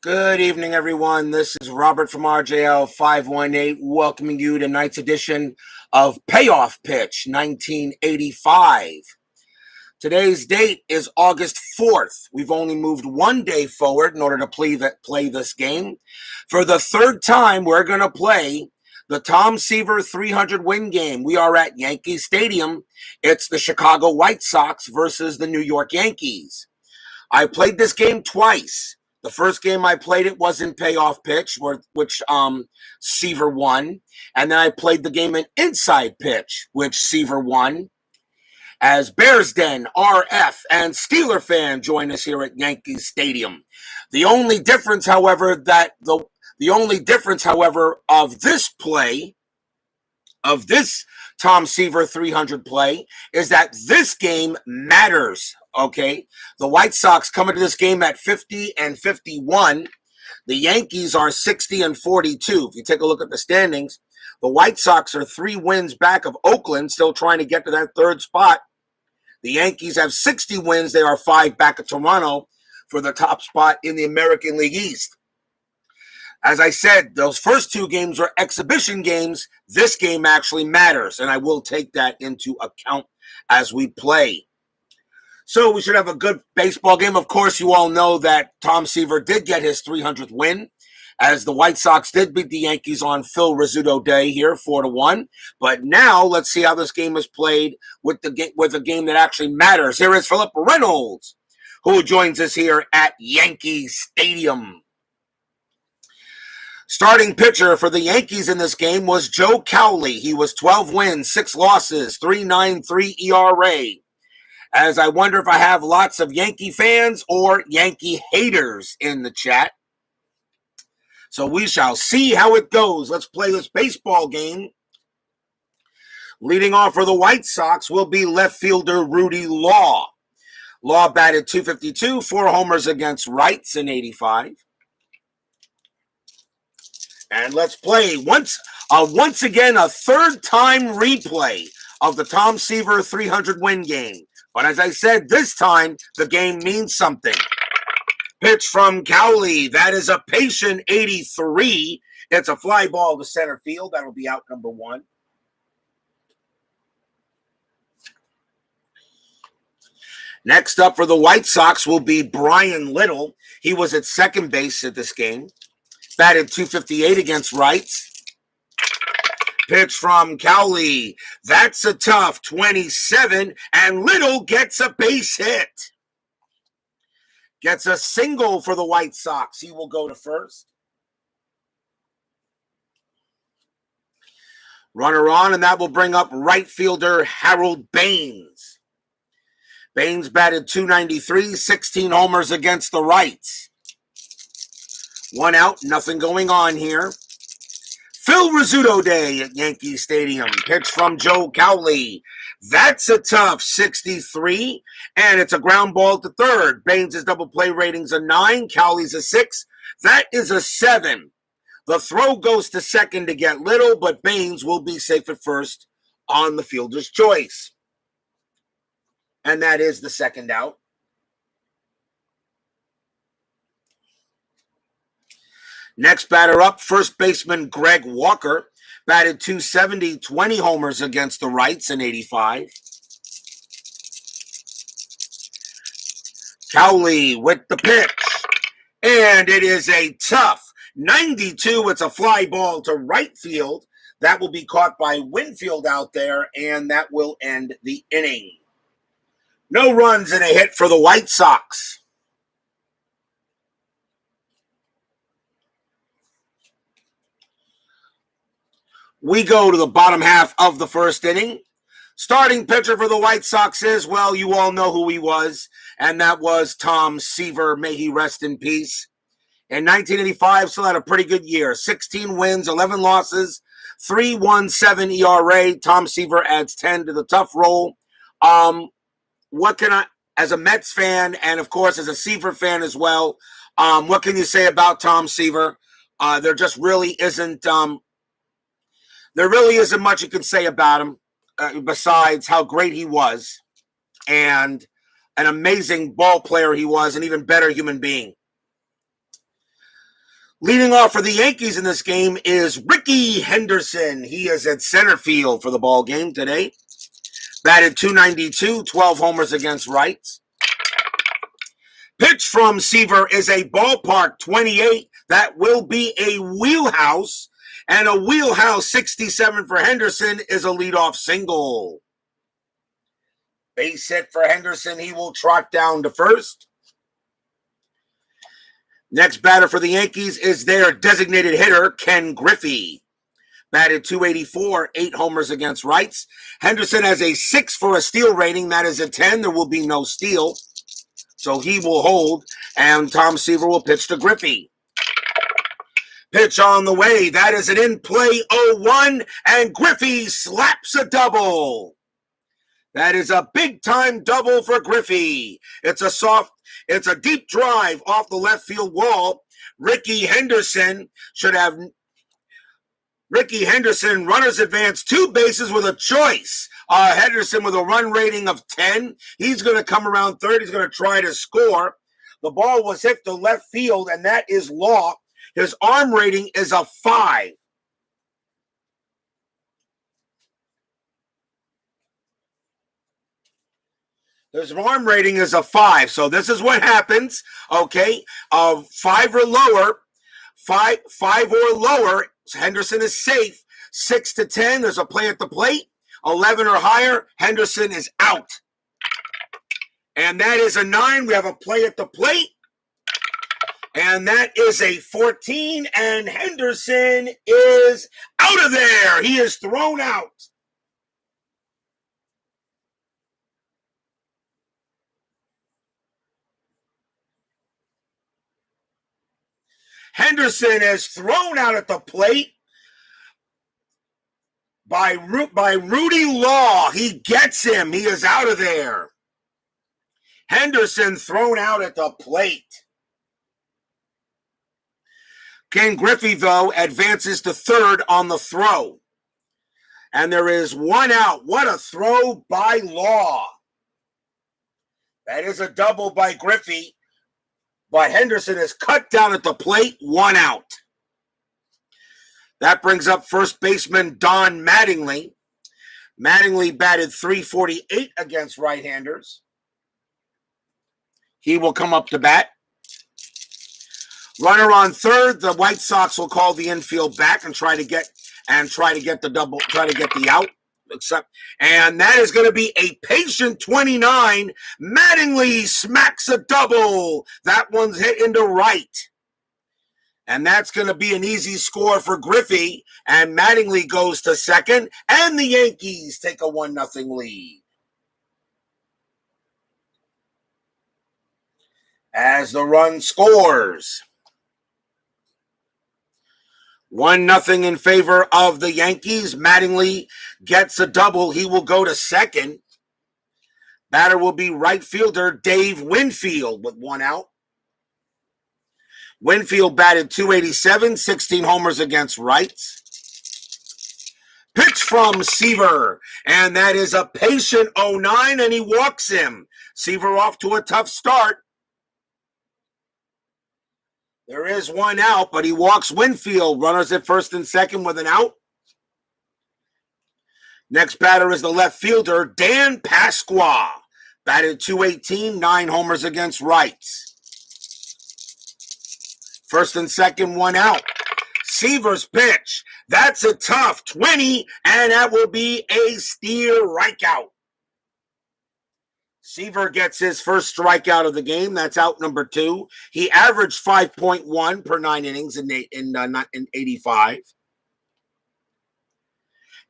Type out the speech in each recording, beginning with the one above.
Good evening, everyone. This is Robert from RJL 518, welcoming you to tonight's edition of Payoff Pitch 1985. Today's date is August 4th. We've only moved one day forward in order to play this game. For the third time, we're going to play the Tom Seaver 300 win game. We are at Yankee Stadium. It's the Chicago White Sox versus the New York Yankees. I played this game twice. The first game I played it was in Payoff Pitch, which Seaver won. And then I played the game in Inside Pitch, which Seaver won. As Bears Den, RF, and Steeler fan join us here at Yankee Stadium. The only difference, however, of this play, of this Tom Seaver 300 play, is that this game matters. Okay, the White Sox come into this game at 50-51. The Yankees are 60-42. If you take a look at the standings, the White Sox are 3 wins back of Oakland, still trying to get to that third spot. The Yankees have 60 wins. They are 5 back of Toronto for the top spot in the American League East. As I said, those first 2 games were exhibition games. This game actually matters, and I will take that into account as we play. So we should have a good baseball game. Of course, you all know that Tom Seaver did get his 300th win, as the White Sox did beat the Yankees on Phil Rizzuto Day here, 4-1. But now let's see how this game is played with a game that actually matters. Here is Philip Reynolds, who joins us here at Yankee Stadium. Starting pitcher for the Yankees in this game was Joe Cowley. He was 12 wins, 6 losses, 3.93 ERA. As I wonder if I have lots of Yankee fans or Yankee haters in the chat. So we shall see how it goes. Let's play this baseball game. Leading off for the White Sox will be left fielder Rudy Law. Law batted .252, 4 homers against rights in 85. And let's play once again a third-time replay of the Tom Seaver 300 win game. But as I said, this time, the game means something. Pitch from Cowley. That is a patient 83. It's a fly ball to center field. That'll be out number 1. Next up for the White Sox will be Brian Little. He was at second base at this game. Batted .258 against rights. Pitch from Cowley. That's a tough 27, and Little gets a base hit. Gets a single for the White Sox. He will go to first. Runner on, and that will bring up right fielder Harold Baines. Baines batted .293, 16 homers against the rights. 1 out, nothing going on here. Phil Rizzuto Day at Yankee Stadium. Pitch from Joe Cowley. That's a tough 63, and it's a ground ball to third. Baines' double play rating's a 9. Cowley's a 6. That is a 7. The throw goes to second to get Little, but Baines will be safe at first on the fielder's choice. And that is the second out. Next batter up, first baseman Greg Walker. Batted .270, 20 homers against the rights in 85. Cowley with the pitch. And it is a tough 92. It's a fly ball to right field. That will be caught by Winfield out there, and that will end the inning. No runs and a hit for the White Sox. We go to the bottom half of the first inning. Starting pitcher for the White Sox is, well, you all know who he was, and that was Tom Seaver. May he rest in peace. In 1985, still had a pretty good year. 16 wins, 11 losses, 3.17 ERA. Tom Seaver adds 10 to the tough roll. What can I, as a Mets fan, and of course as a Seaver fan as well, what can you say about Tom Seaver? There just really isn't... There really isn't much you can say about him besides how great he was and an amazing ball player he was, an even better human being. Leading off for the Yankees in this game is Rickey Henderson. He is at center field for the ball game today. Batted .292, 12 homers against rights. Pitch from Seaver is a ballpark 28. That will be a wheelhouse. And a wheelhouse 67 for Henderson is a leadoff single. Base hit for Henderson. He will trot down to first. Next batter for the Yankees is their designated hitter, Ken Griffey. Batted .284, 8 homers against rights. Henderson has a 6 for a steal rating. That is a 10. There will be no steal. So he will hold, and Tom Seaver will pitch to Griffey. Pitch on the way. That is an in-play 0-1, and Griffey slaps a double. That is a big-time double for Griffey. It's a deep drive off the left field wall. Rickey Henderson, runners advance 2 bases with a choice. Henderson with a run rating of 10. He's going to come around third. He's going to try to score. The ball was hit to left field, and that is law. His arm rating is a 5. His arm rating is a 5. So this is what happens. Okay. 5 or lower. 5 or lower. Henderson is safe. 6 to 10. There's a play at the plate. 11 or higher. Henderson is out. And that is a 9. We have a play at the plate. And that is a 14. And Henderson is out of there. He is thrown out. Henderson is thrown out at the plate by Rudy Law. He gets him. He is out of there. Henderson thrown out at the plate. Ken Griffey, though, advances to third on the throw. And there is 1 out. What a throw by Law. That is a double by Griffey. But Henderson is cut down at the plate, 1 out. That brings up first baseman Don Mattingly. Mattingly batted .348 against right-handers. He will come up to bat. Runner on third. The White Sox will call the infield back and try to get the out. And that is going to be a patient 29. Mattingly smacks a double. That one's hit into right. And that's going to be an easy score for Griffey. And Mattingly goes to second. And the Yankees take a 1-0 lead. As the run scores. 1-0 in favor of the Yankees. Mattingly gets a double. He will go to second. Batter will be right fielder Dave Winfield with 1 out. Winfield batted .287, 16 homers against rights. Pitch from Seaver, and that is a patient 0-9, and he walks him. Seaver off to a tough start. There is 1 out, but he walks Winfield. Runners at first and second with an out. Next batter is the left fielder, Dan Pasqua. Batted .218, 9 homers against rights. First and second, 1 out. Seaver's pitch. That's a tough 20, and that will be a steer strikeout. Seaver gets his first strikeout of the game. That's out number 2. He averaged 5.1 per 9 innings in 85.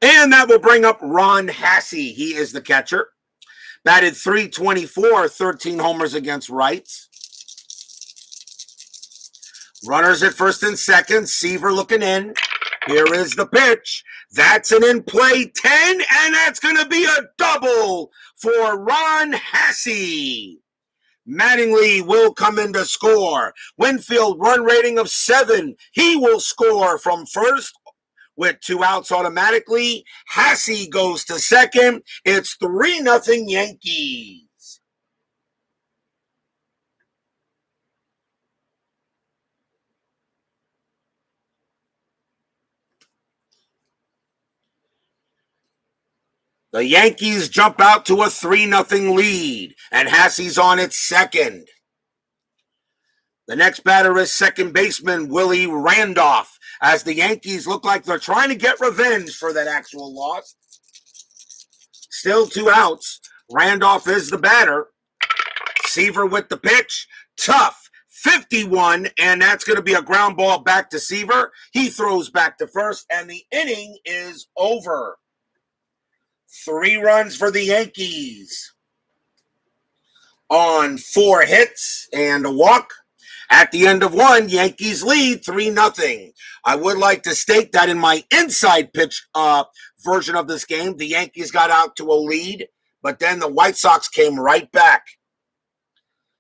And that will bring up Ron Hasse. He is the catcher. Batted .324, 13 homers against rights. Runners at first and second. Seaver looking in. Here is the pitch. That's an in-play 10, and that's going to be a double for Ron Hasse. Mattingly will come in to score. Winfield run rating of 7. He will score from first with 2 outs automatically. Hasse goes to second. It's 3-0 Yankees. The Yankees jump out to a 3-0 lead, and Hassey's on its second. The next batter is second baseman Willie Randolph, as the Yankees look like they're trying to get revenge for that actual loss. Still 2 outs. Randolph is the batter. Seaver with the pitch. Tough. 51, and that's going to be a ground ball back to Seaver. He throws back to first, and the inning is over. 3 runs for the Yankees on 4 hits and a walk. At the end of 1, Yankees lead 3-0. I would like to state that in my inside pitch version of this game, the Yankees got out to a lead, but then the White Sox came right back.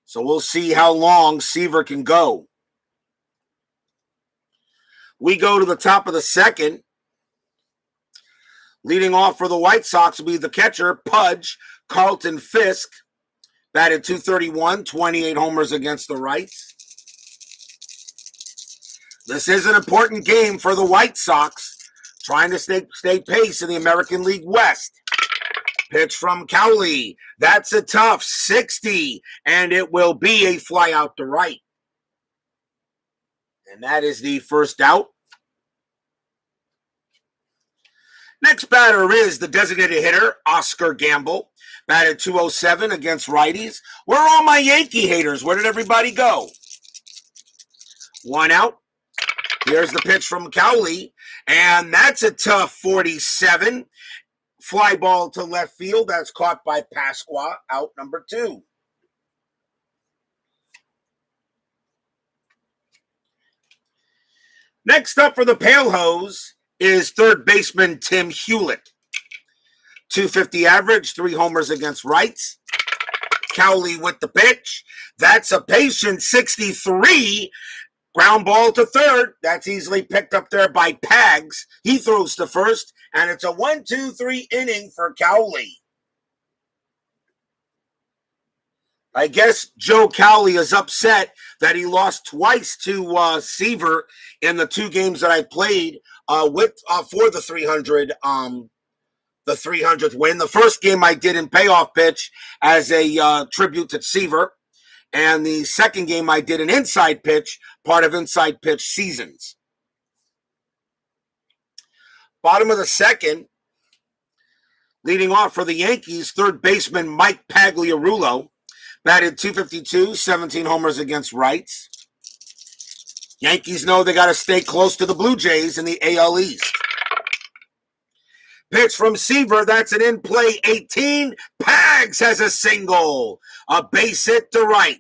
So we'll see how long Seaver can go. We go to the top of the second. Leading off for the White Sox will be the catcher, Pudge, Carlton Fisk. Batted .231, 28 homers against the Rights. This is an important game for the White Sox, trying to stay pace in the American League West. Pitch from Cowley. That's a tough 60, and it will be a fly out to right. And that is the first out. Next batter is the designated hitter, Oscar Gamble. Batted .207 against righties. Where are all my Yankee haters? Where did everybody go? 1 out. Here's the pitch from Cowley, and that's a tough 47. Fly ball to left field. That's caught by Pasqua, out number 2. Next up for the Pale Hose is third baseman Tim Hewlett. .250 average, 3 homers against rights. Cowley with the pitch. That's a patient 63. Ground ball to third. That's easily picked up there by Pags. He throws to first, and it's a 1-2-3 inning for Cowley. I guess Joe Cowley is upset that he lost twice to Seaver in the 2 games that I played for the 300th win. The first game I did in Payoff pitch as a tribute to Seaver. And the second game I did an inside pitch, part of inside pitch seasons. Bottom of the second, leading off for the Yankees, third baseman Mike Pagliarulo. Batted .252, 17 homers against rights. Yankees know they got to stay close to the Blue Jays in the AL East. Pitch from Seaver, that's an in-play 18. Pags has a single. A base hit to right.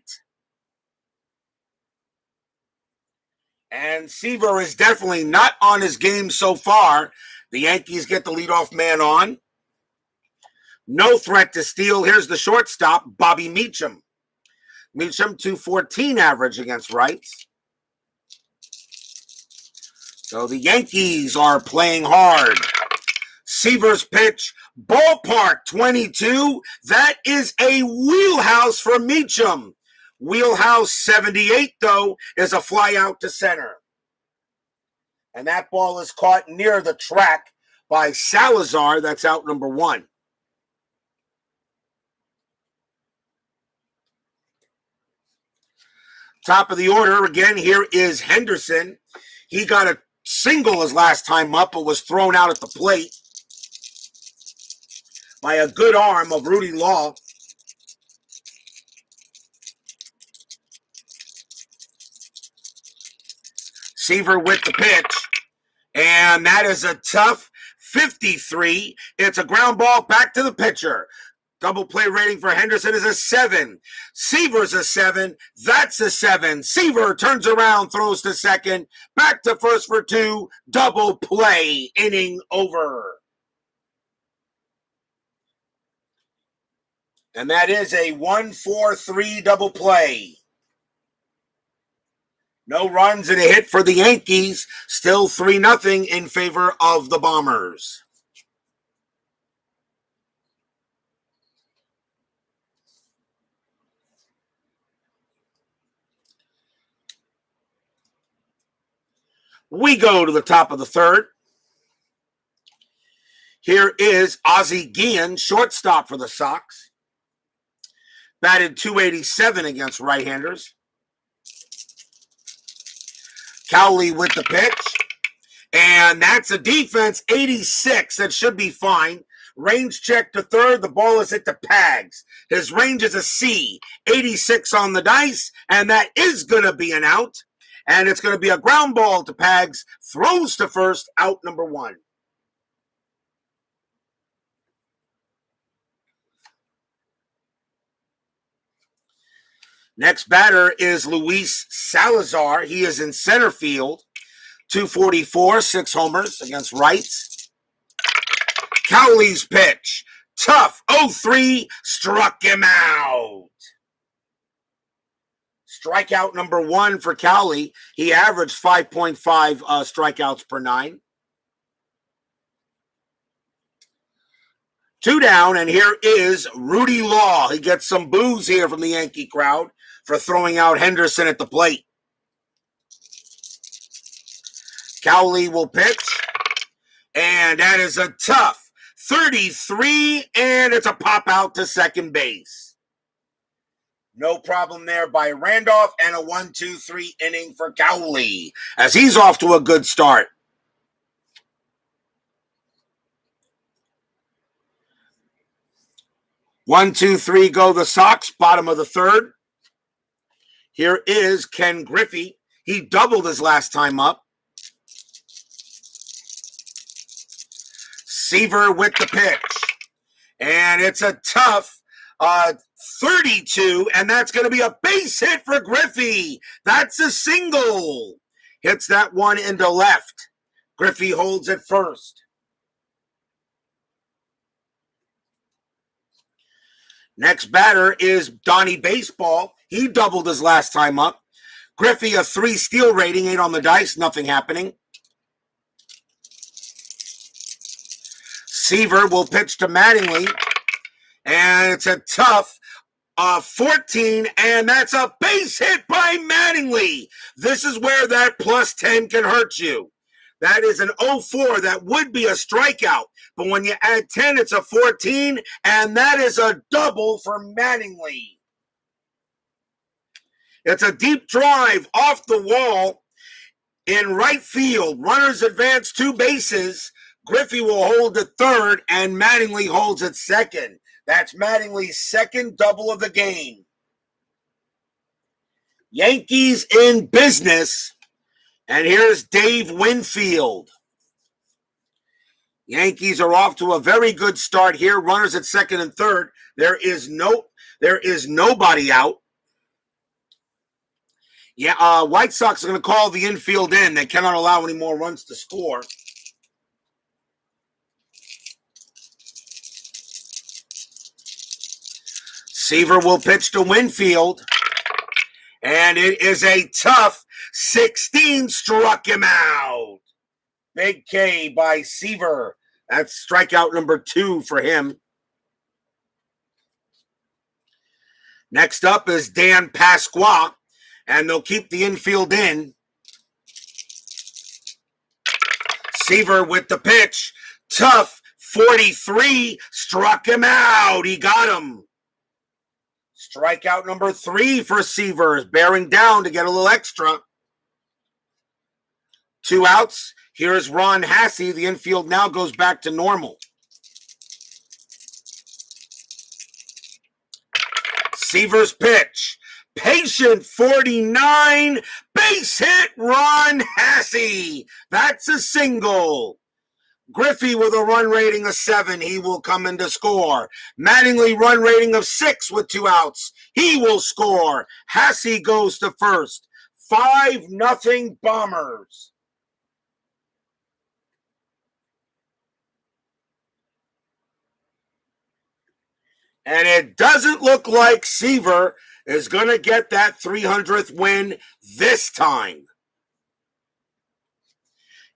And Seaver is definitely not on his game so far. The Yankees get the leadoff man on. No threat to steal. Here's the shortstop, Bobby Meacham. Meacham, .214 average against rights. So the Yankees are playing hard. Seaver's pitch, ballpark 22. That is a wheelhouse for Meacham. Wheelhouse 78, though, is a fly out to center. And that ball is caught near the track by Salazar. That's out number 1. Top of the order, again, here is Henderson. He got a single his last time up, but was thrown out at the plate by a good arm of Rudy Law. Seaver with the pitch, and that is a tough 53. It's a ground ball back to the pitcher. Double play rating for Henderson is a 7. Seaver's a 7. That's a 7. Seaver turns around, throws to second, back to first for 2. Double play, inning over. And that is a 1-4-3 double play. No runs and a hit for the Yankees. Still 3-0 in favor of the Bombers. We go to the top of the third. Here is Ozzy Guillen, shortstop for the Sox. Batted .287 against right-handers. Cowley with the pitch. And that's a defense, 86. That should be fine. Range check to third. The ball is hit to Pags. His range is a C. 86 on the dice. And that is going to be an out. And it's going to be a ground ball to Pags. Throws to first. Out number 1. Next batter is Louise Salazar. He is in center field. 244, 6 homers against rights. Cowley's pitch. Tough. 0-3. Struck him out. Strikeout number 1 for Cowley. He averaged 5.5 strikeouts per 9. 2 down, and here is Rudy Law. He gets some boos here from the Yankee crowd for throwing out Henderson at the plate. Cowley will pitch, and that is a tough 33, and it's a pop out to second base. No problem there by Randolph, and a 1-2-3 inning for Cowley as he's off to a good start. One, two, three go the Sox, bottom of the third. Here is Ken Griffey. He doubled his last time up. Seaver with the pitch. And it's a tough 32, and that's going to be a base hit for Griffey. That's a single. Hits that one into left. Griffey holds it first. Next batter is Donnie Baseball. He doubled his last time up. Griffey, a 3 steal rating, 8 on the dice, nothing happening. Seaver will pitch to Mattingly, and it's a tough 14, and that's a base hit by Mattingly. This is where that plus 10 can hurt you. That is an 0-4. That would be a strikeout. But when you add 10, it's a 14, and that is a double for Mattingly. It's a deep drive off the wall in right field. Runners advance 2 bases. Griffey will hold at third, and Mattingly holds at second. That's Mattingly's second double of the game. Yankees in business. And here's Dave Winfield. Yankees are off to a very good start here. Runners at second and third. There is nobody out. Yeah, White Sox are going to call the infield in. They cannot allow any more runs to score. Seaver will pitch to Winfield. And it is a tough 16, struck him out. Big K by Seaver. That's strikeout number 2 for him. Next up is Dan Pasqua, and they'll keep the infield in. Seaver with the pitch. Tough 43, struck him out. He got him. Strikeout number 3 for Seaver, is bearing down to get a little extra. 2 outs. Here's Ron Hassey. The infield now goes back to normal. Seaver's pitch. Patient 49. Base hit Ron Hassey. That's a single. Griffey with a run rating of 7. He will come in to score. Mattingly run rating of 6 with 2 outs. He will score. Hassey goes to first. 5-0 Bombers. And it doesn't look like Seaver is going to get that 300th win this time.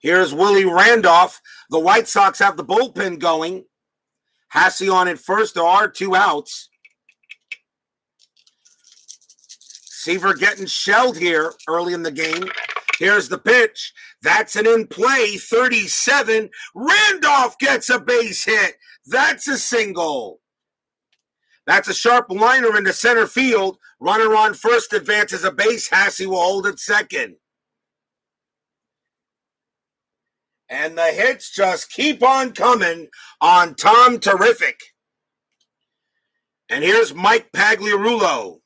Here's Willie Randolph. The White Sox have the bullpen going. Hassey on at first. There are 2 outs. Seaver getting shelled here early in the game. Here's the pitch. That's an in-play 37. Randolph gets a base hit. That's a single. That's a sharp liner into center field. Runner on first advances a base. Hasse will hold at second. And the hits just keep on coming on Tom Terrific. And here's Mike Pagliarulo.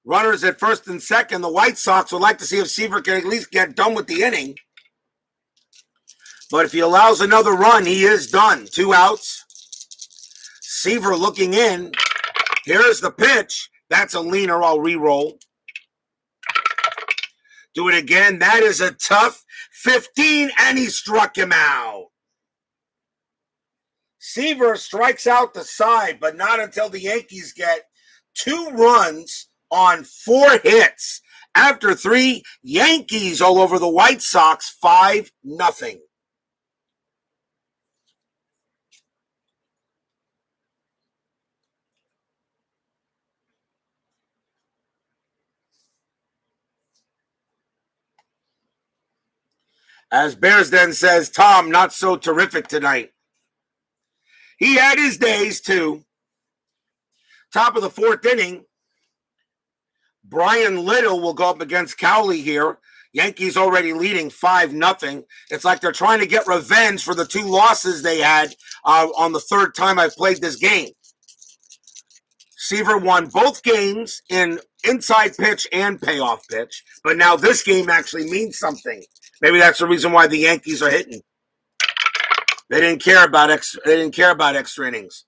Runners at first and second. The White Sox would like to see if Seaver can at least get done with the inning. But if he allows another run, he is done. 2 outs. Seaver looking in. Here's the pitch. That's a leaner. I'll re-roll. Do it again. That is a tough 15, and he struck him out. Seaver strikes out the side, but not until the Yankees get 2 runs on 4 hits. After 3, Yankees all over the White Sox, 5-0. As Bears Den says, Tom, not so terrific tonight. He had his days, too. Top of the 4th inning. Brian Little will go up against Cowley here. Yankees already leading 5-0. It's like they're trying to get revenge for the 2 losses they had on the 3rd time I've played this game. Seaver won both games in inside pitch and payoff pitch, but now this game actually means something. Maybe that's the reason why the Yankees are hitting. They didn't care about extra innings.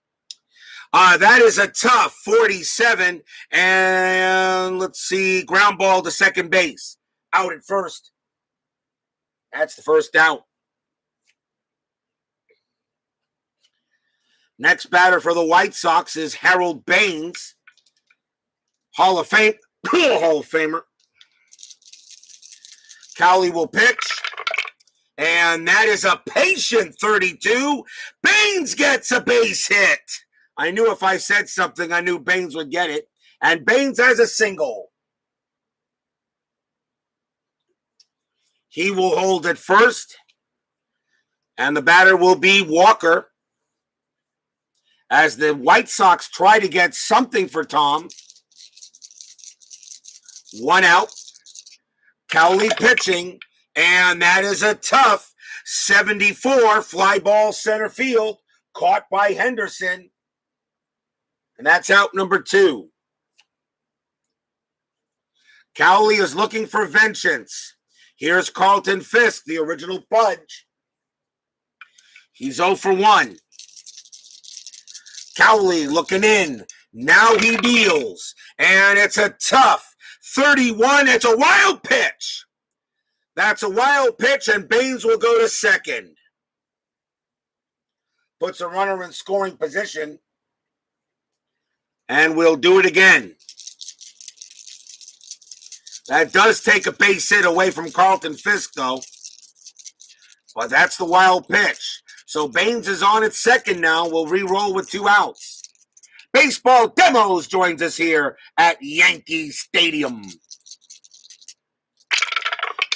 That is a tough 47, and let's see, ground ball to second base. Out at first. That's the first out. Next batter for the White Sox is Harold Baines, Hall of Famer. Cowley will pitch, and that is a patient 32. Baines gets a base hit. I knew if I said something, I knew Baines would get it. And Baines has a single. He will hold at first. And the batter will be Walker. As the White Sox try to get something for Tom. 1 out. Cowley pitching. And that is a tough 74 fly ball center field. Caught by Henderson. And that's out number 2. Cowley is looking for vengeance. Here's Carlton Fisk, the original Pudge. He's 0 for 1. Cowley looking in. Now he deals. And it's a tough 31. It's a wild pitch. That's a wild pitch, and Baines will go to second. Puts a runner in scoring position. And we'll do it again. That does take a base hit away from Carlton Fisk, though. But that's the wild pitch. So Baines is on at second now. We'll re-roll with 2 outs. Baseball Demos joins us here at Yankee Stadium.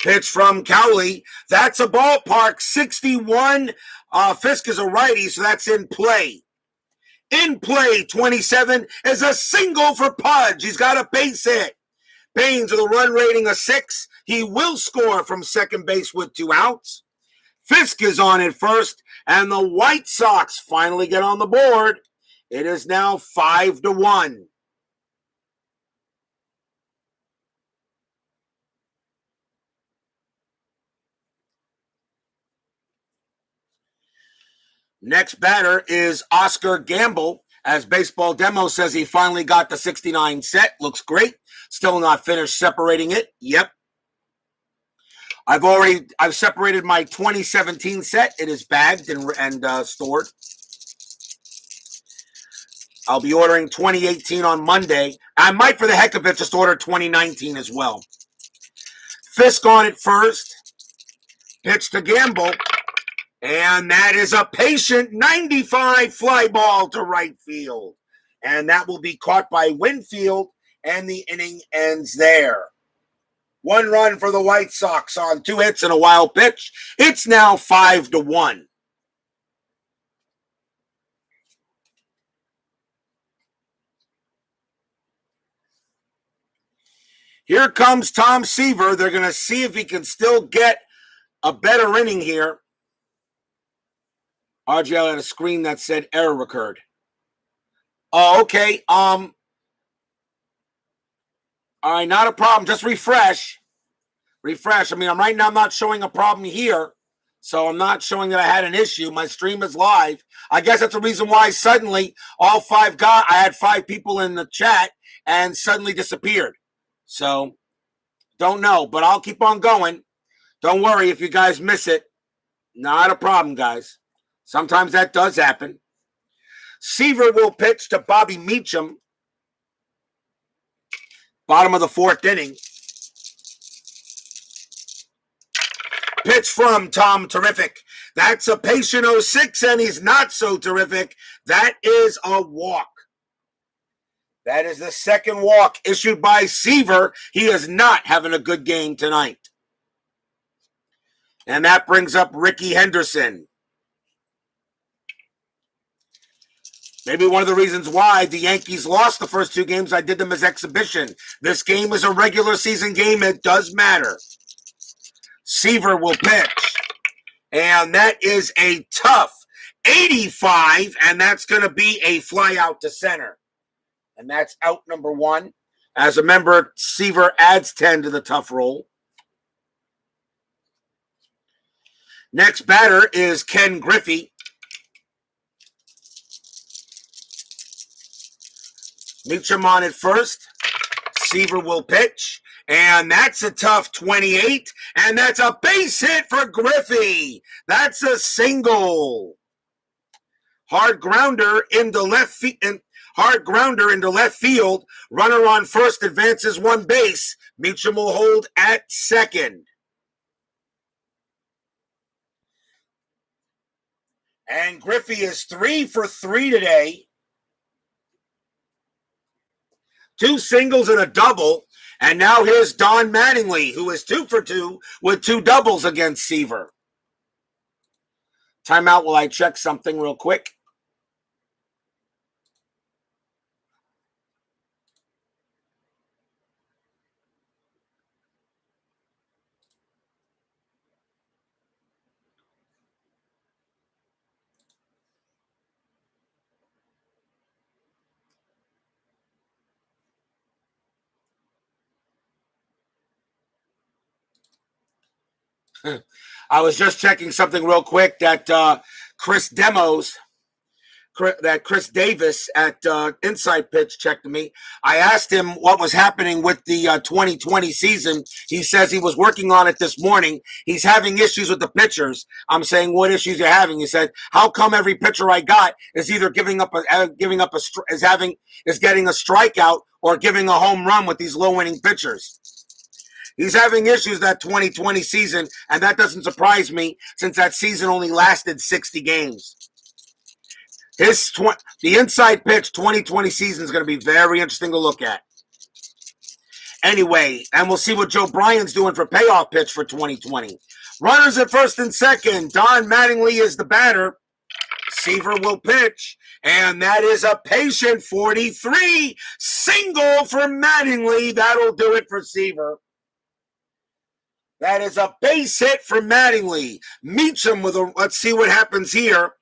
Pitch from Cowley. That's a ballpark. 61. Fisk is a righty, so that's in play. In play, 27 is a single for Pudge. He's got a base hit. Baines with a run rating of 6. He will score from second base with 2 outs. Fisk is on at first, and the White Sox finally get on the board. It is now 5-1. Next batter is Oscar Gamble. As Baseball Demo says, he finally got the 69 set. Looks great. Still not finished separating it. Yep. I've separated my 2017 set. It is bagged and stored. I'll be ordering 2018 on Monday. I might, for the heck of it, just order 2019 as well. Fisk on it first. Pitch to Gamble. And that is a patient 95 fly ball to right field. And that will be caught by Winfield, and the inning ends there. 1 run for the White Sox on 2 hits and a wild pitch. It's now 5-1. Here comes Tom Seaver. They're going to see if he can still get a better inning here. RGL had a screen that said error occurred. Oh, okay. All right, not a problem. Just refresh. Refresh. I mean, right now I'm not showing a problem here, so I'm not showing that I had an issue. My stream is live. I guess that's the reason why suddenly I had 5 people in the chat and suddenly disappeared. So, don't know, but I'll keep on going. Don't worry if you guys miss it. Not a problem, guys. Sometimes that does happen. Seaver will pitch to Bobby Meacham. Bottom of the 4th inning. Pitch from Tom Terrific. That's a patient 06, and he's not so terrific. That is a walk. That is the 2nd walk issued by Seaver. He is not having a good game tonight. And that brings up Ricky Henderson. Maybe one of the reasons why the Yankees lost the first 2 games, I did them as exhibition. This game is a regular season game. It does matter. Seaver will pitch. And that is a tough 85, and that's going to be a fly out to center. And that's out number 1. As a member, Seaver adds 10 to the tough roll. Next batter is Ken Griffey. Meacham on at first. Seaver will pitch. And that's a tough 28. And that's a base hit for Griffey. That's a single. Hard grounder into left field. Runner on first advances 1 base. Meacham will hold at second. And Griffey is 3 for 3 today. 2 singles and a double. And now here's Don Mattingly, who is 2 for 2 with 2 doubles against Seaver. Timeout while I check something real quick. I was just checking something real quick that Chris Davis at Inside Pitch checked me. I asked him what was happening with the 2020 season. He says he was working on it this morning. He's having issues with the pitchers. I'm saying, what issues you're having? He said, how come every pitcher I got is either getting a strikeout or giving a home run with these low inning pitchers? He's having issues that 2020 season, and that doesn't surprise me since that season only lasted 60 games. The Inside Pitch 2020 season is going to be very interesting to look at. Anyway, and we'll see what Joe Bryan's doing for Payoff pitch for 2020. Runners at first and second. Don Mattingly is the batter. Seaver will pitch. And that is a patient 43. Single for Mattingly. That'll do it for Seaver. That is a base hit for Mattingly. Meacham with a, let's see what happens here.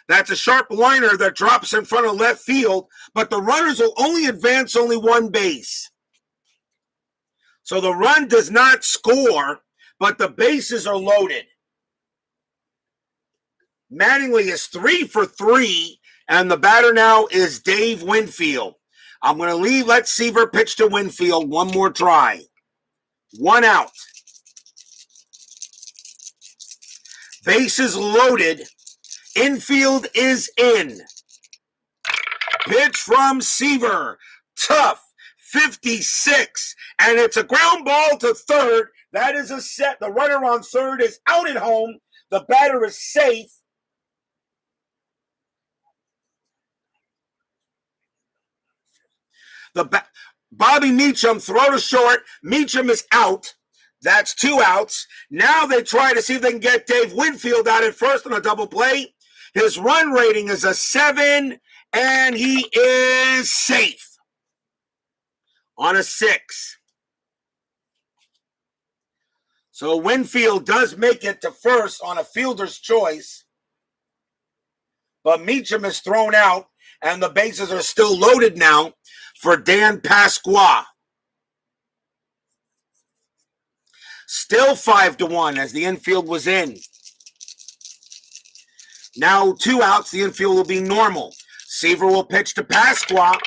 That's a sharp liner that drops in front of left field, but the runners will only advance only 1 base. So the run does not score, but the bases are loaded. Mattingly is 3 for 3, and the batter now is Dave Winfield. I'm going to let Seaver pitch to Winfield one more try. 1 out. Bases loaded. Infield is in. Pitch from Seaver. Tough. 56. And it's a ground ball to third. That is a set. The runner on third is out at home. The batter is safe. Bobby Meacham, throw to short. Meacham is out. That's 2 outs. Now they try to see if they can get Dave Winfield out at first on a double play. His run rating is a 7, and he is safe on a 6. So Winfield does make it to first on a fielder's choice. But Meacham is thrown out, and the bases are still loaded now for Dan Pasqua. Still 5-1 as the infield was in. Now 2 outs, the infield will be normal. Seaver will pitch to Pasqua,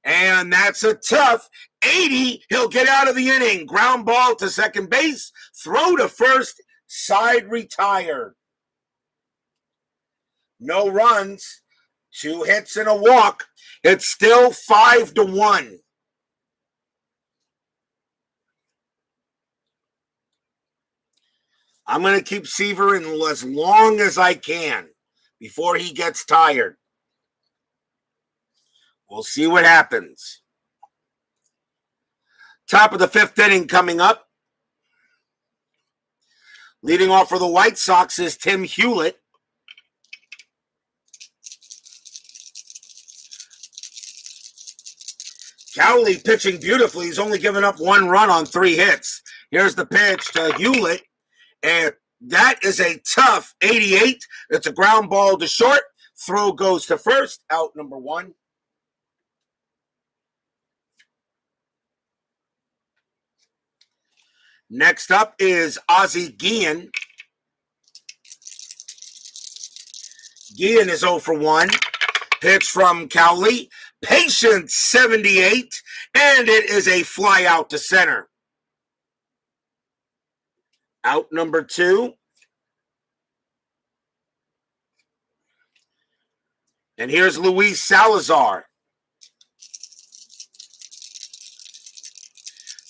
and that's a tough 80. He'll get out of the inning. Ground ball to second base, throw to first, side retired. No runs, 2 hits and a walk. It's still 5-1. I'm going to keep Seaver in as long as I can before he gets tired. We'll see what happens. Top of the 5th inning coming up. Leading off for the White Sox is Tim Hewlett. Cowley pitching beautifully. He's only given up 1 run on 3 hits. Here's the pitch to Hewlett. And that is a tough 88. It's a ground ball to short. Throw goes to first. Out number 1. Next up is Ozzy Guillen. Guillen is 0 for 1. Pitch from Cowley. Patient 78. And it is a fly out to center. Out number 2. And here's Louise Salazar.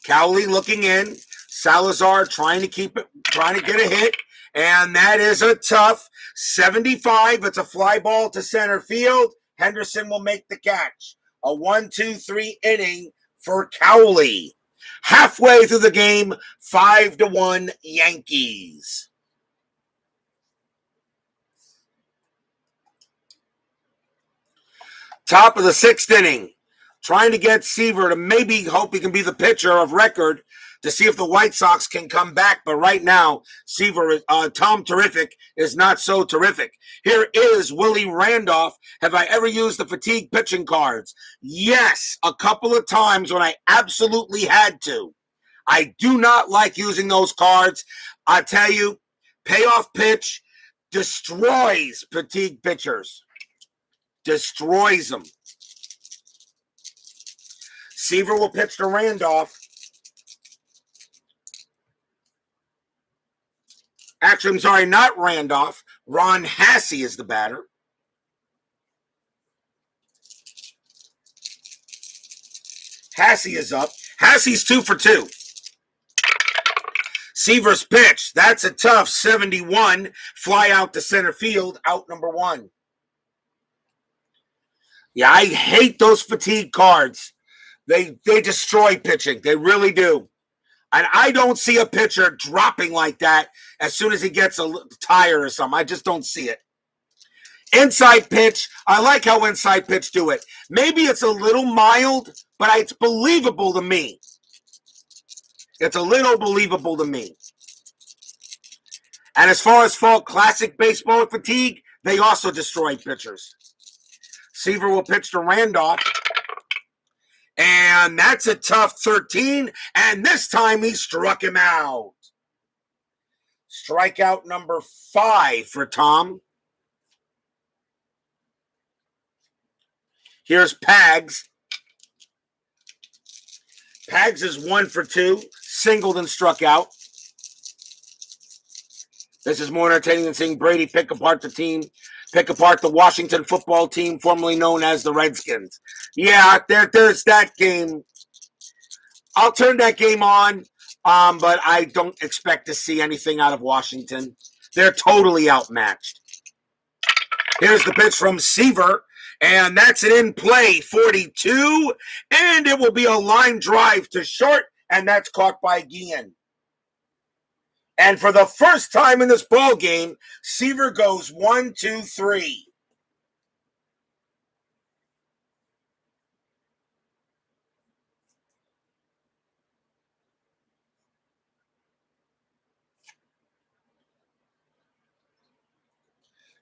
Cowley looking in. Salazar trying to get a hit. And that is a tough 75. It's a fly ball to center field. Henderson will make the catch. A 1-2-3 inning for Cowley. Halfway through the game, 5-1 Yankees. Top of the 6th inning. Trying to get Seaver to maybe hope he can be the pitcher of record to see if the White Sox can come back. But right now, Seaver, Tom Terrific, is not so terrific. Here is Willie Randolph. Have I ever used the fatigue pitching cards? Yes, a couple of times when I absolutely had to. I do not like using those cards. I tell you, payoff pitch destroys fatigue pitchers. Destroys them. Seaver will pitch to Randolph. Actually, I'm sorry, not Randolph. Ron Hassey is the batter. Hassey is up. Hassey's 2 for 2. Seaver's pitch. That's a tough 71. Fly out to center field. Out number 1. Yeah, I hate those fatigue cards. They destroy pitching. They really do. And I don't see a pitcher dropping like that as soon as he gets a tire or something. I just don't see it. Inside pitch. I like how inside pitch do it. Maybe it's a little mild, but it's believable to me. It's a little believable to me. And as far as fall classic baseball fatigue, they also destroy pitchers. Seaver will pitch to Randolph. And that's a tough 13. And this time he struck him out. Strikeout number 5 for Tom. Here's Pags. Pags is 1 for 2. Singled and struck out. This is more entertaining than seeing Brady pick apart the Washington football team, formerly known as the Redskins. Yeah, there's that game. I'll turn that game on, but I don't expect to see anything out of Washington. They're totally outmatched. Here's the pitch from Seaver, and that's an in-play 42, and it will be a line drive to short, and that's caught by Guillen. And for the first time in this ball game, Seaver goes 1, 2, 3.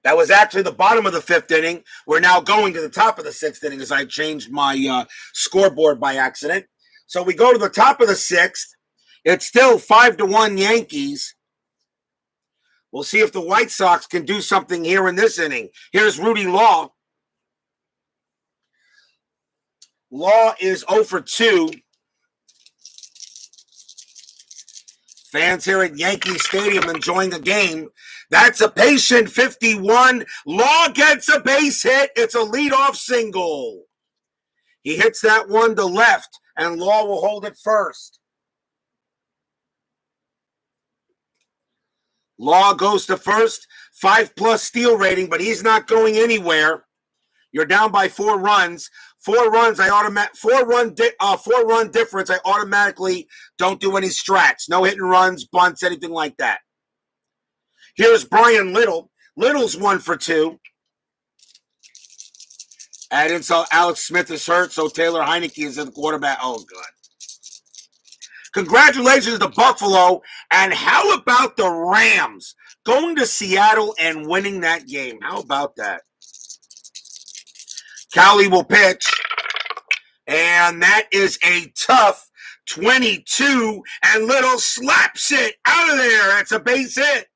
That was actually the bottom of the fifth inning. We're now going to the top of the sixth inning as I changed my scoreboard by accident. So we go to the top of the sixth. It's still 5-1 Yankees. We'll see if the White Sox can do something here in this inning. Here's Rudy Law. Law is 0 for 2. Fans here at Yankee Stadium enjoying the game. That's a patient 51. Law gets a base hit. It's a leadoff single. He hits that one to left, and Law will hold it first. Law goes to first, 5+ steal rating, but he's not going anywhere. You're down by 4 runs. 4 runs, 4-run difference. I automatically don't do any strats. No hit and runs, bunts, anything like that. Here's Brian Little. Little's 1 for 2. Add in, so Alex Smith is hurt, so Taylor Heineke is in the quarterback. Oh, God. Congratulations to Buffalo. And how about the Rams going to Seattle and winning that game? How about that? Cowley will pitch. And that is a tough 22. And Little slaps it out of there. It's a base hit.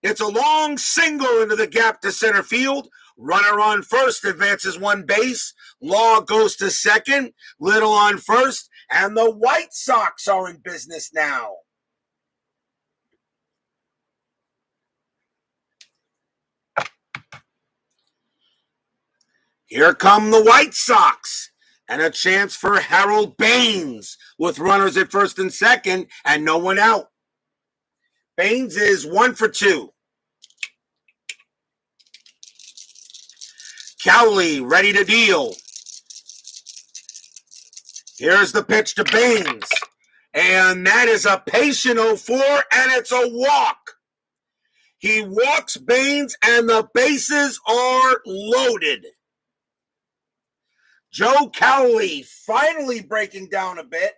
It's a long single into the gap to center field. Runner on first advances 1 base. Law goes to second. Little on first. And the White Sox are in business now. Here come the White Sox. And a chance for Harold Baines with runners at first and second and no one out. Baines is 1 for 2. Cowley ready to deal. Here's the pitch to Baines. And that is a patient 0-4, and it's a walk. He walks Baines, and the bases are loaded. Joe Cowley finally breaking down a bit.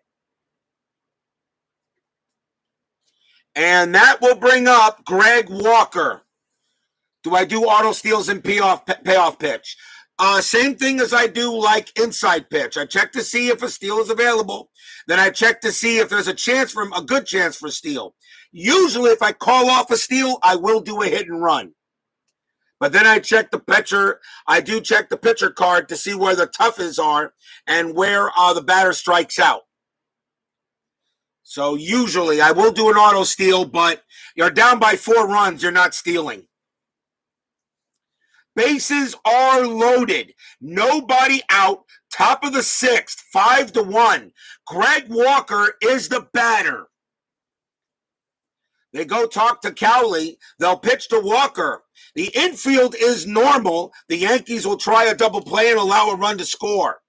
And that will bring up Greg Walker. Do I do auto steals and payoff pitch? Same thing as I do like inside pitch. I check to see if a steal is available. Then I check to see if there's a good chance for steal. Usually if I call off a steal, I will do a hit and run. But then I check the pitcher. I do check the pitcher card to see where the toughs are and where the batter strikes out. So usually I will do an auto steal, but you're down by 4 runs. You're not stealing. Bases are loaded. Nobody out. Top of the 6th, 5-1. Greg Walker is the batter. They go talk to Cowley. They'll pitch to Walker. The infield is normal. The Yankees will try a double play and allow a run to score.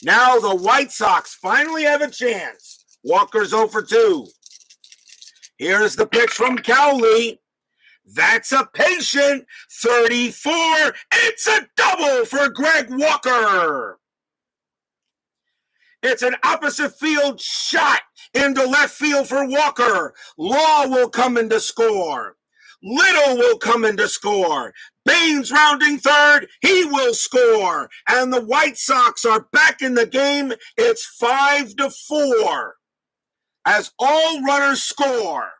Now the White Sox finally have a chance. Walker's 0 for 2. Here's the pitch from Cowley. That's a patient 34. It's a double for Greg Walker. It's an opposite field shot into left field for Walker. Law will come in to score. Little will come in to score. Baines rounding third. He will score. And the White Sox are back in the game. It's 5-4 as all runners score.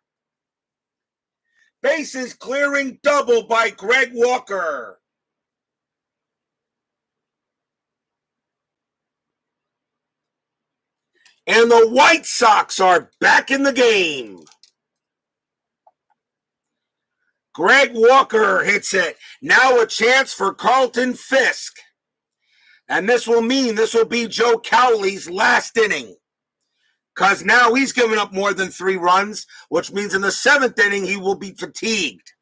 Bases clearing double by Greg Walker. And the White Sox are back in the game. Greg Walker hits it. Now a chance for Carlton Fisk. And this will be Joe Cowley's last inning. Because now he's given up more than 3 runs, which means in the 7th inning he will be fatigued.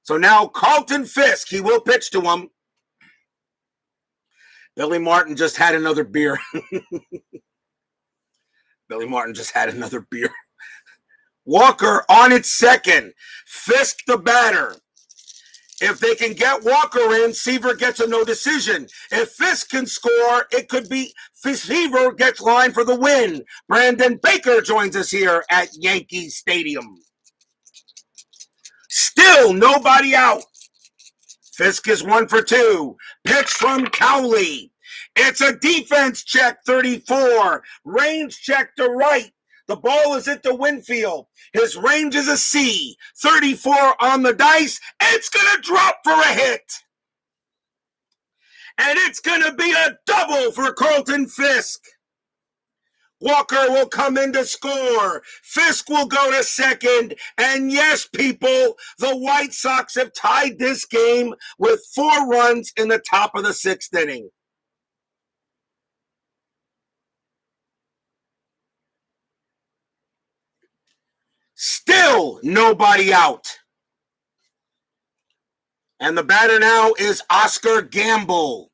So now Carlton Fisk, he will pitch to him. Billy Martin just had another beer. Billy Martin just had another beer. Walker on its second. Fisk the batter. If they can get Walker in, Seaver gets a no decision. If Fisk can score, it could be Seaver gets line for the win. Brandon Baker joins us here at Yankee Stadium. Still nobody out. Fisk is 1 for 2. Pitch from Cowley. It's a defense check, 34. Range check to right. The ball is at the Winfield. His range is a C. 34 on the dice. It's going to drop for a hit. And it's going to be a double for Carlton Fisk. Walker will come in to score. Fisk will go to second. And yes, people, the White Sox have tied this game with 4 runs in the top of the 6th inning. Still nobody out. And the batter now is Oscar Gamble.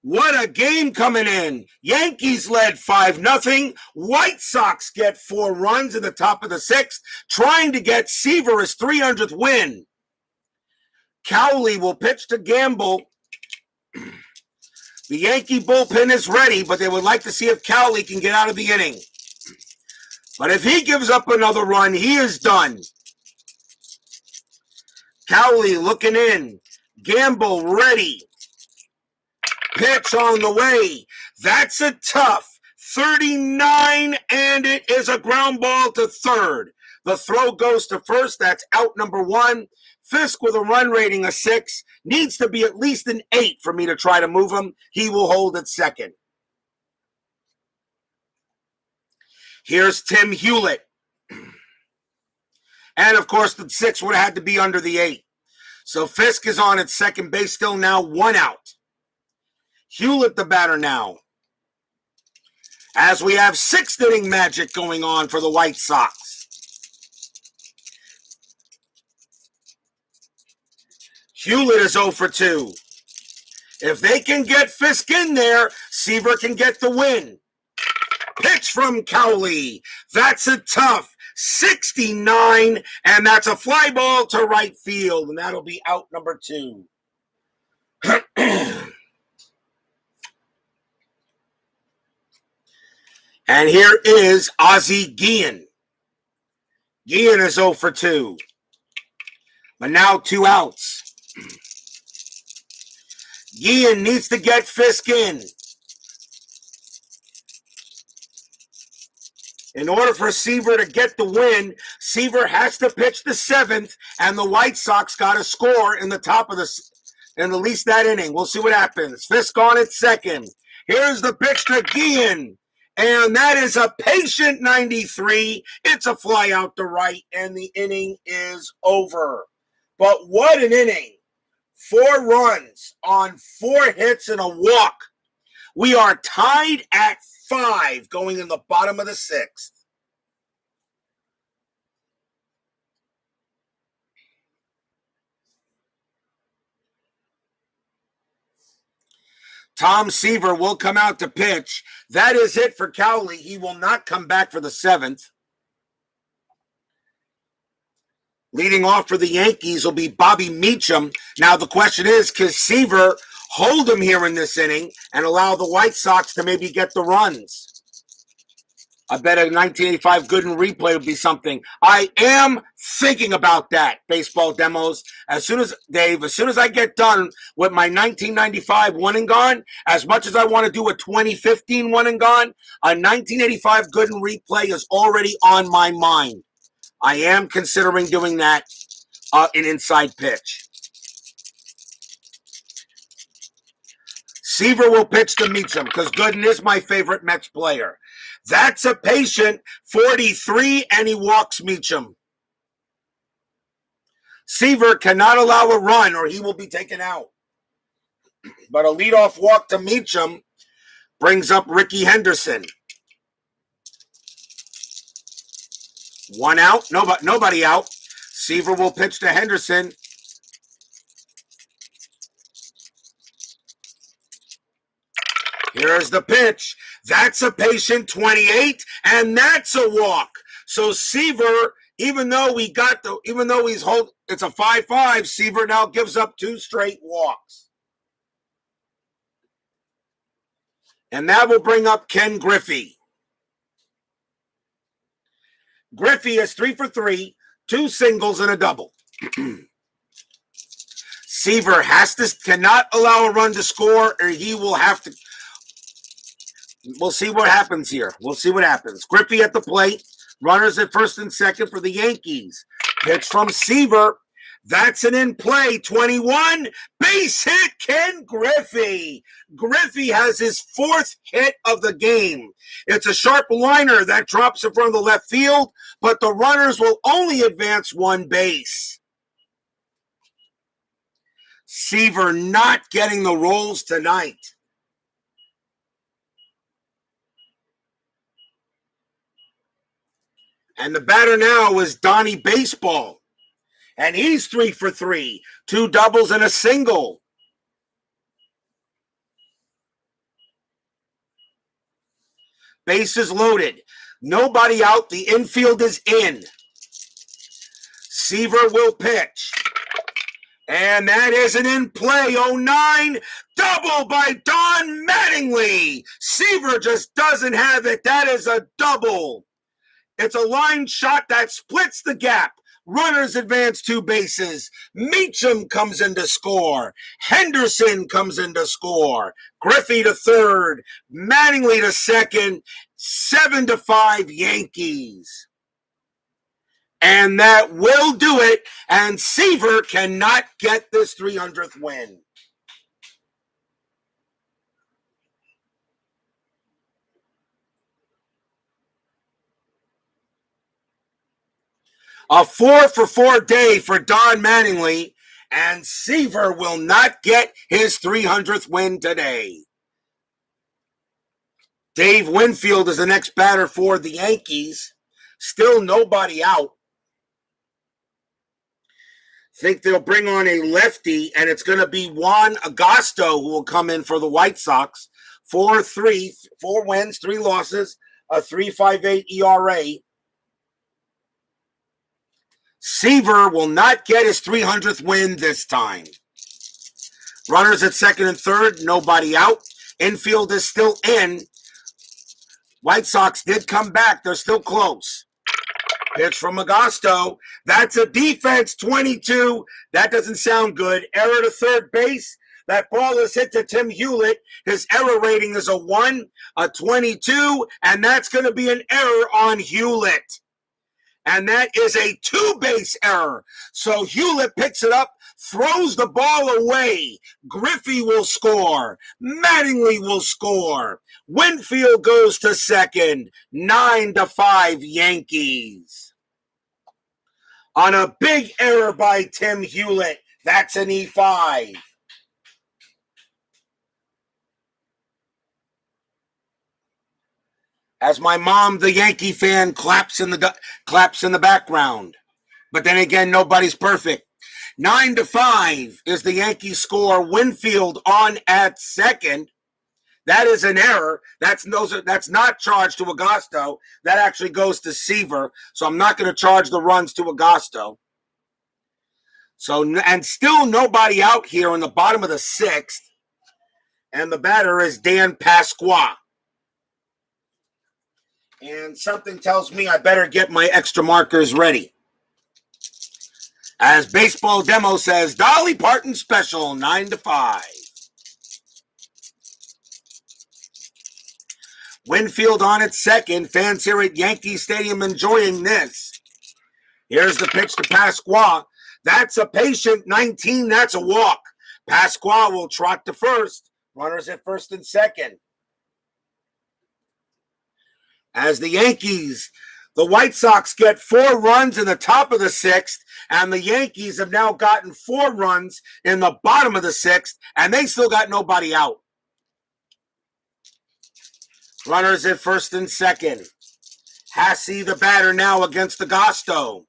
What a game coming in. Yankees led 5-0. White Sox get 4 runs in the top of the 6th, trying to get Seaver his 300th win. Cowley will pitch to Gamble. The Yankee bullpen is ready, but they would like to see if Cowley can get out of the inning. But if he gives up another run, he is done. Cowley looking in. Gamble ready. Pitch on the way. That's a tough 39, and it is a ground ball to third. The throw goes to first. That's out number 1. Fisk with a run rating of 6. Needs to be at least an 8 for me to try to move him. He will hold at second. Here's Tim Hewlett. And, of course, the 6 would have had to be under the 8. So Fisk is on at second base, still now 1 out. Hewlett the batter now. As we have 6th inning magic going on for the White Sox. Hewlett is 0 for 2. If they can get Fisk in there, Seaver can get the win. Pitch from Cowley. That's a tough 69, and that's a fly ball to right field, and that'll be out number 2. And here is Ozzy Guillen. Guillen is 0 for 2. But now 2 outs. Guillen needs to get Fisk in. In order for Seaver to get the win, Seaver has to pitch the 7th, and the White Sox got to score in the top of in at least that inning. We'll see what happens. Fisk on at second. Here's the pitch to Guillen, and that is a patient 93. It's a fly out to right, and the inning is over. But what an inning. 4 runs on 4 hits and a walk. We are tied at 5 going in the bottom of the 6th. Tom Seaver will come out to pitch. That is it for Cowley. He will not come back for the 7th. Leading off for the Yankees will be Bobby Meacham. Now the question is, can Seaver hold him here in this inning and allow the White Sox to maybe get the runs? I bet a 1985 Gooden replay would be something. I am thinking about that, baseball demos. As soon as I get done with my 1995 one and gone, as much as I want to do a 2015 one and gone, a 1985 Gooden replay is already on my mind. I am considering doing that in inside pitch. Seaver will pitch to Meacham because Gooden is my favorite Mets player. That's a patient 43, and he walks Meacham. Seaver cannot allow a run or he will be taken out. But a leadoff walk to Meacham brings up Ricky Henderson. 1 out, nobody out. Seaver will pitch to Henderson. Here's the pitch. That's a patient 28, and that's a walk. So Seaver, even though he's it's a 5-5, Seaver now gives up 2 straight walks. And that will bring up Ken Griffey. Griffey is 3 for 3, 2 singles and a double. Seaver cannot allow a run to score, or he will have to. We'll see what happens here. We'll see what happens. Griffey at the plate. Runners at first and second for the Yankees. Pitch from Seaver. That's an in play. 21. Base hit, Ken Griffey. Griffey has his 4th hit of the game. It's a sharp liner that drops in front of the left field, but the runners will only advance 1 base. Seaver not getting the rolls tonight. And the batter now is Donnie Baseball. And he's 3 for 3, 2 doubles and a single. Bases loaded. Nobody out. The infield is in. Seaver will pitch. And that is an in play. 09. Double by Don Mattingly. Seaver just doesn't have it. That is a double. It's a line shot that splits the gap. Runners advance 2 bases. Meacham comes in to score. Henderson comes in to score. Griffey to third. Mattingly to second. 7-5 Yankees. And that will do it. And Seaver cannot get this 300th win. A 4 for 4 day for Don Mattingly, and Seaver will not get his 300th win today. Dave Winfield is the next batter for the Yankees. Still nobody out. Think they'll bring on a lefty, and it's going to be Juan Agosto who will come in for the White Sox. 4 wins, 3 losses, a 3.58 ERA. Seaver will not get his 300th win this time. Runners at second and third, nobody out. Infield is still in. White Sox did come back. They're still close. Pitch from Agosto. That's a defense 22. That doesn't sound good. Error to third base. That ball is hit to Tim Hewlett. His error rating is a 1, a 22, and that's going to be an error on Hewlett. And that is a 2-base error. So Hewlett picks it up, throws the ball away. Griffey will score. Mattingly will score. Winfield goes to second. 9-5 Yankees. On a big error by Tim Hewlett. That's an E5. As my mom, the Yankee fan, claps in the background. But then again, nobody's perfect. 9-5 is the Yankee score. Winfield on at second. That is an error. That's not charged to Agosto. That actually goes to Seaver. So I'm not going to charge the runs to Agosto. So, and still nobody out here in the bottom of the 6th. And the batter is Dan Pasqua. And something tells me I better get my extra markers ready. As Baseball Demo says, Dolly Parton special, 9-5. Winfield on at second. Fans here at Yankee Stadium enjoying this. Here's the pitch to Pasqua. That's a patient 19. That's a walk. Pasqua will trot to first. Runners at first and second. As the Yankees, the White Sox get 4 runs in the top of the 6th, and the Yankees have now gotten 4 runs in the bottom of the 6th, and they still got nobody out. Runners at first and second. Hassey, the batter, now against Agosto.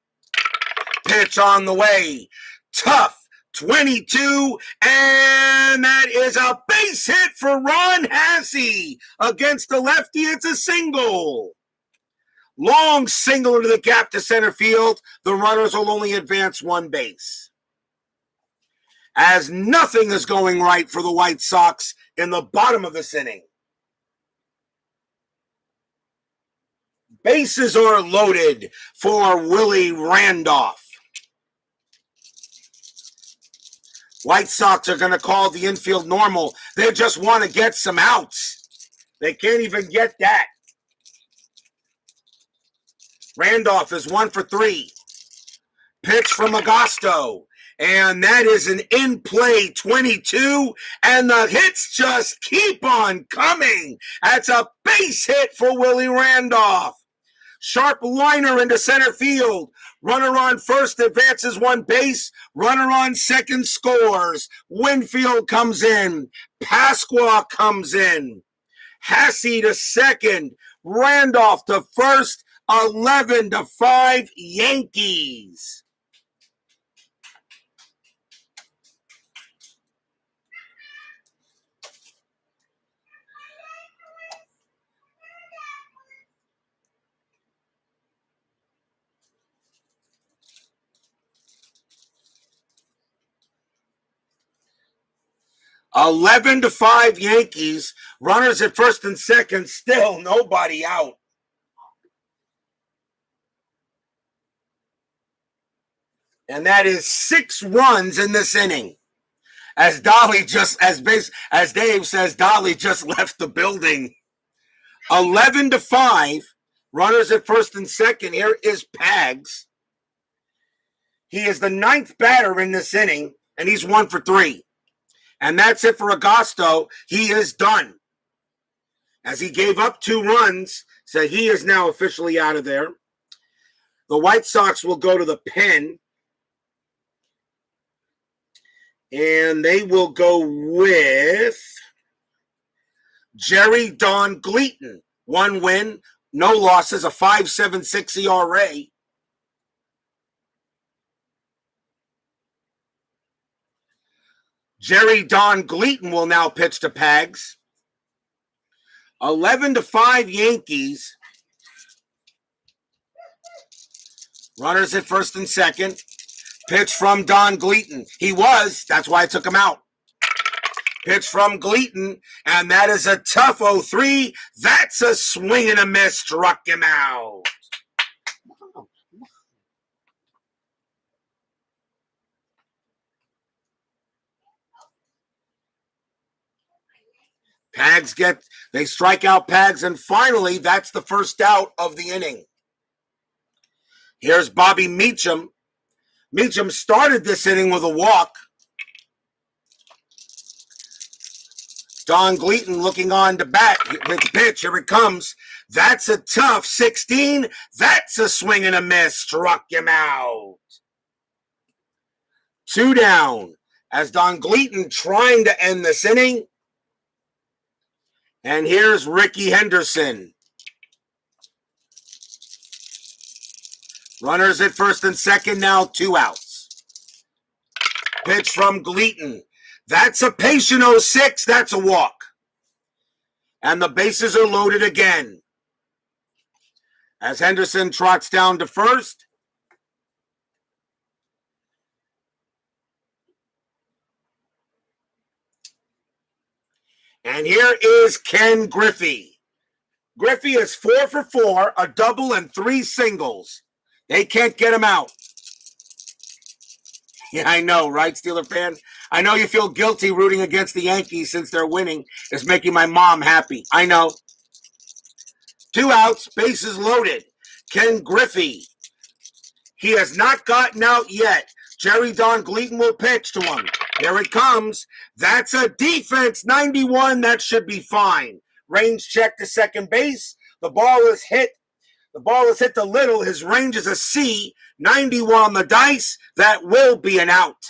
Pitch on the way. Tough 22, and that is a base hit for Ron Hassey against the lefty. It's a single. Long single into the gap to center field. The runners will only advance one base. As nothing is going right for the White Sox in the bottom of this inning. Bases are loaded for Willie Randolph. White Sox are going to call the infield normal. They just want to get some outs. They can't even get that. Randolph is 1 for 3. Pitch from Agosto. And that is an in-play 22. And the hits just keep on coming. That's a base hit for Willie Randolph. Sharp liner into center field. Runner on first advances one base. Runner on second scores. Winfield comes in. Pasqua comes in. Hassey to second. Randolph to first. 11-5 Yankees. Eleven to 5 Yankees. Runners at first and second. Still nobody out. And that is 6 runs in this inning. As Dave says, Dolly just left the building. 11 to 5. Runners at first and second. Here is Pags. He is the 9th batter in this inning, and he's 1 for 3. And that's it for Agosto. He is done. As he gave up 2 runs, so he is now officially out of there. The White Sox will go to the pen. And they will go with Jerry Don Gleaton. 1 win, no losses, a 5.76 ERA. Jerry Don Gleaton will now pitch to Pags. 11 to 5 Yankees. Runners at first and second. Pitch from Don Gleaton. That's why I took him out. Pitch from Gleaton, and that is a tough 0-3. That's a swing and a miss. Struck him out. They strike out Pags, and finally, that's the first out of the inning. Here's Bobby Meacham. Meacham started this inning with a walk. Don Gleaton looking on to bat with the pitch. Here it comes. That's a tough 16. That's a swing and a miss. Struck him out. 2 down as Don Gleaton trying to end this inning. And here's Ricky Henderson. Runners at first and second, now 2 outs. Pitch from Gleaton. That's a patient 0-6. That's a walk. And the bases are loaded again. As Henderson trots down to first. And here is Ken Griffey. Griffey is 4 for 4, a double and 3 singles. They can't get him out. Yeah, I know, right, Steeler fan? I know you feel guilty rooting against the Yankees since they're winning. It's making my mom happy. I know. 2 outs, bases loaded. Ken Griffey. He has not gotten out yet. Jerry Don Gleaton will pitch to him. Here it comes. That's a defense 91. That should be fine. Range check to second base. The ball is hit. The ball is hit to Little. His range is a C. 91 on the dice. That will be an out.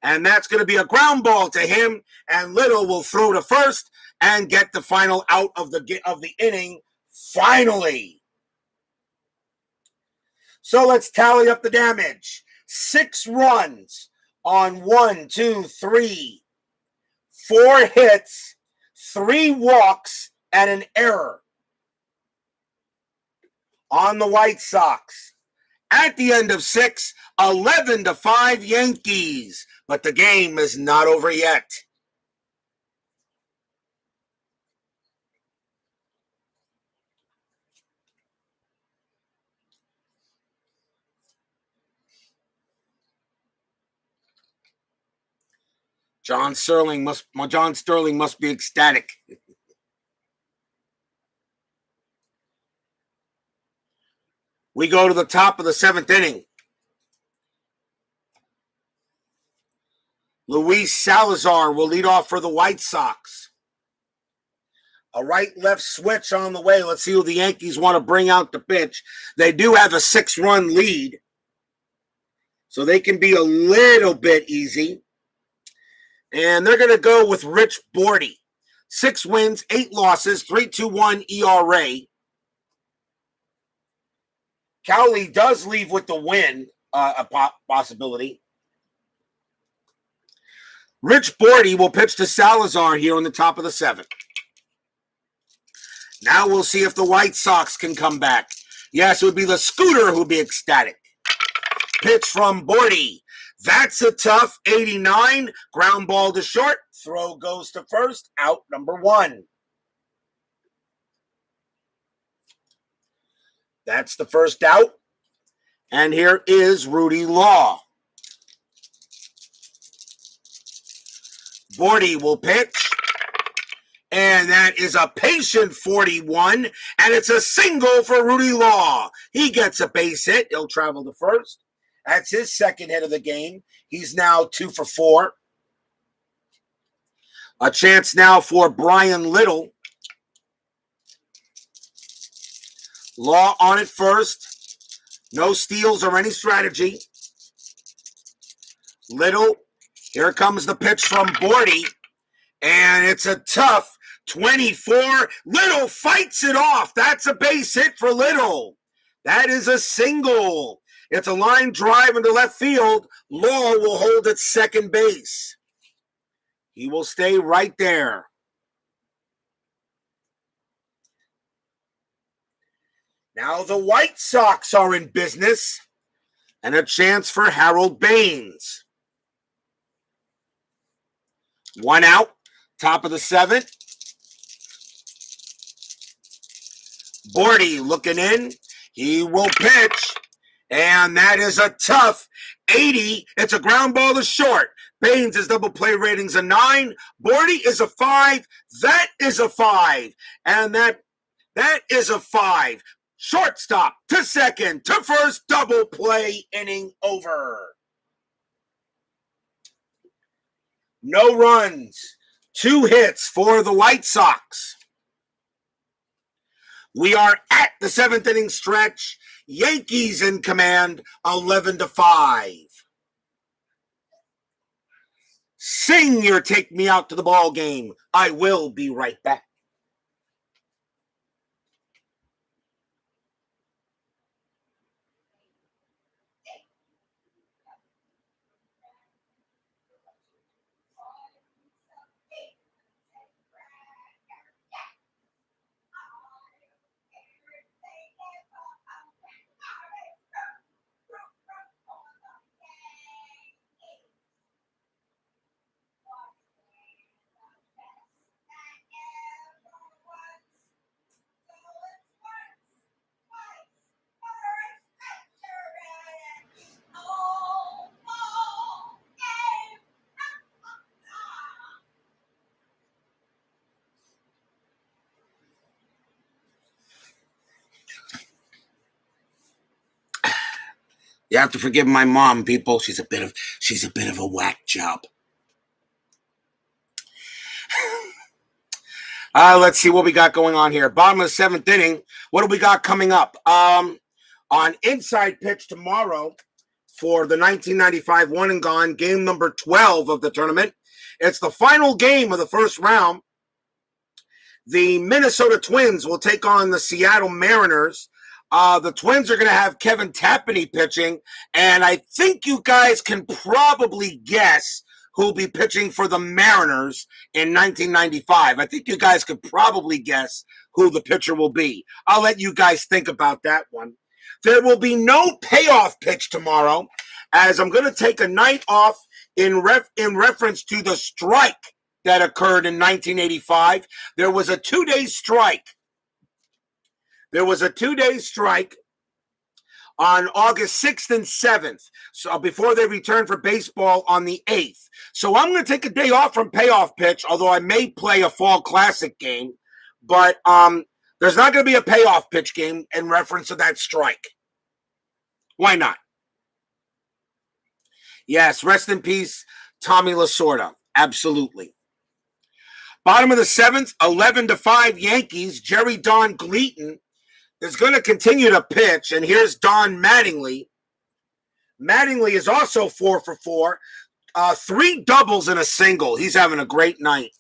And that's going to be a ground ball to him. And Little will throw to first and get the final out of the inning. Finally. So let's tally up the damage. 6 runs on 1, 2, 3, 4 hits, 3 walks, and an error on the White Sox. At the end of 6, 11-5 Yankees. But the game is not over yet. John Sterling must be ecstatic. We go to the top of the 7th inning. Louise Salazar will lead off for the White Sox. A right-left switch on the way. Let's see who the Yankees want to bring out the pitch. They do have a 6-run lead, so they can be a little bit easy. And they're going to go with Rich Bordy. 6 wins, 8 losses, 3.21 ERA. Cowley does leave with the win, a possibility. Rich Bordy will pitch to Salazar here on the top of the 7th. Now we'll see if the White Sox can come back. Yes, it would be the Scooter who would be ecstatic. Pitch from Bordy. That's a tough 89. Ground ball to short. Throw goes to first. Out number 1. That's the first out. And here is Rudy Law. Bordy will pitch. And that is a patient 41. And it's a single for Rudy Law. He gets a base hit. He'll travel to first. That's his 2nd hit of the game. He's now 2 for 4. A chance now for Brian Little. Law on it first. No steals or any strategy. Little. Here comes the pitch from Bordy. And it's a tough 24. Little fights it off. That's a base hit for Little. That is a single. It's a line drive into left field. Law will hold at second base. He will stay right there. Now the White Sox are in business. And a chance for Harold Baines. 1 out. Top of the 7th. Bordy looking in. He will pitch. And that is a tough 80. It's a ground ball to short. Baines' is double play ratings a 9. Bordy is a 5. That is a 5. And that is a 5. Shortstop to second to first. Double play, inning over. No runs. 2 hits for the White Sox. We are at the 7th inning stretch. Yankees in command, 11-5. Sing your Take Me Out to the Ball Game. I will be right back. You have to forgive my mom, people. She's a bit of a whack job. Let's see what we got going on here. Bottom of the 7th inning. What do we got coming up? On Inside Pitch tomorrow for the 1995 One and Gone, game number 12 of the tournament. It's the final game of the first round. The Minnesota Twins will take on the Seattle Mariners. The Twins are going to have Kevin Tapani pitching, and I think you guys can probably guess who'll be pitching for the Mariners in 1995. I think you guys could probably guess who the pitcher will be. I'll let you guys think about that one. There will be no payoff pitch tomorrow, as I'm going to take a night off in reference to the strike that occurred in 1985. There was a 2-day strike. There was a 2-day strike on August 6th and 7th, so before they return for baseball on the 8th. So I'm going to take a day off from payoff pitch, although I may play a fall classic game. But there's not going to be a payoff pitch game in reference to that strike. Why not? Yes, rest in peace, Tommy Lasorda. Absolutely. Bottom of the 7th, 11-5 Yankees. Jerry Don Gleaton is going to continue to pitch, and here's Don Mattingly. Mattingly is also 4 for 4. 3 doubles and a single. He's having a great night.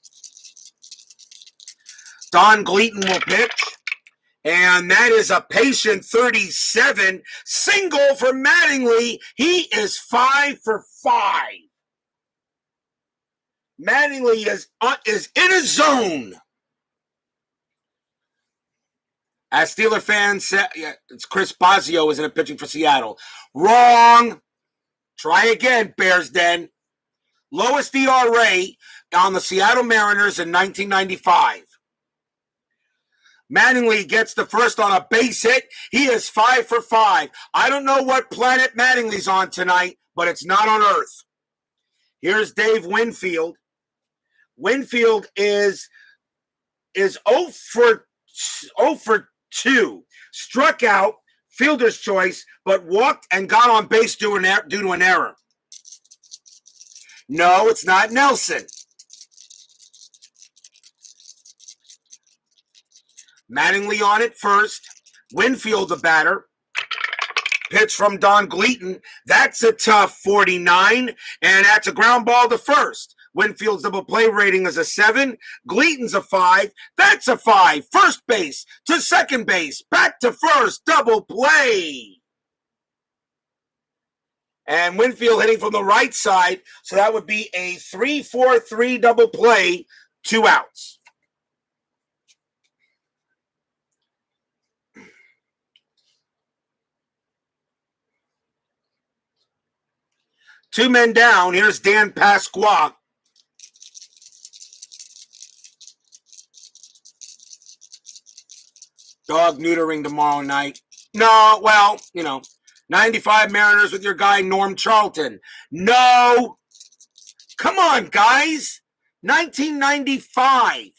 Don Gleaton will pitch, and that is a patient 37. Single for Mattingly. He is 5 for 5. Mattingly is in a zone. As Steeler fans said, it's Chris Bosio isn't it pitching for Seattle. Wrong. Try again, Bears Den. Lowest ERA on the Seattle Mariners in 1995. Mattingly gets the first on a base hit. He is 5 for 5. I don't know what planet Mattingly's on tonight, but it's not on Earth. Here's Dave Winfield. Winfield is 0 for 2. Struck out, fielder's choice, but walked and got on base due to an error. No, it's not Nelson. Mattingly on it first. Winfield the batter. Pitch from Don Gleaton. That's a tough 49, and that's a ground ball to first. Winfield's double play rating is a 7. Gleaton's a 5. That's a 5. First base to second base. Back to first. Double play. And Winfield hitting from the right side. So that would be a 3-4-3 double play. 2 outs. Two men down. Here's Dan Pasqua. Dog neutering tomorrow night. No, well, 95 Mariners with your guy Norm Charlton. No. Come on, guys. 1995.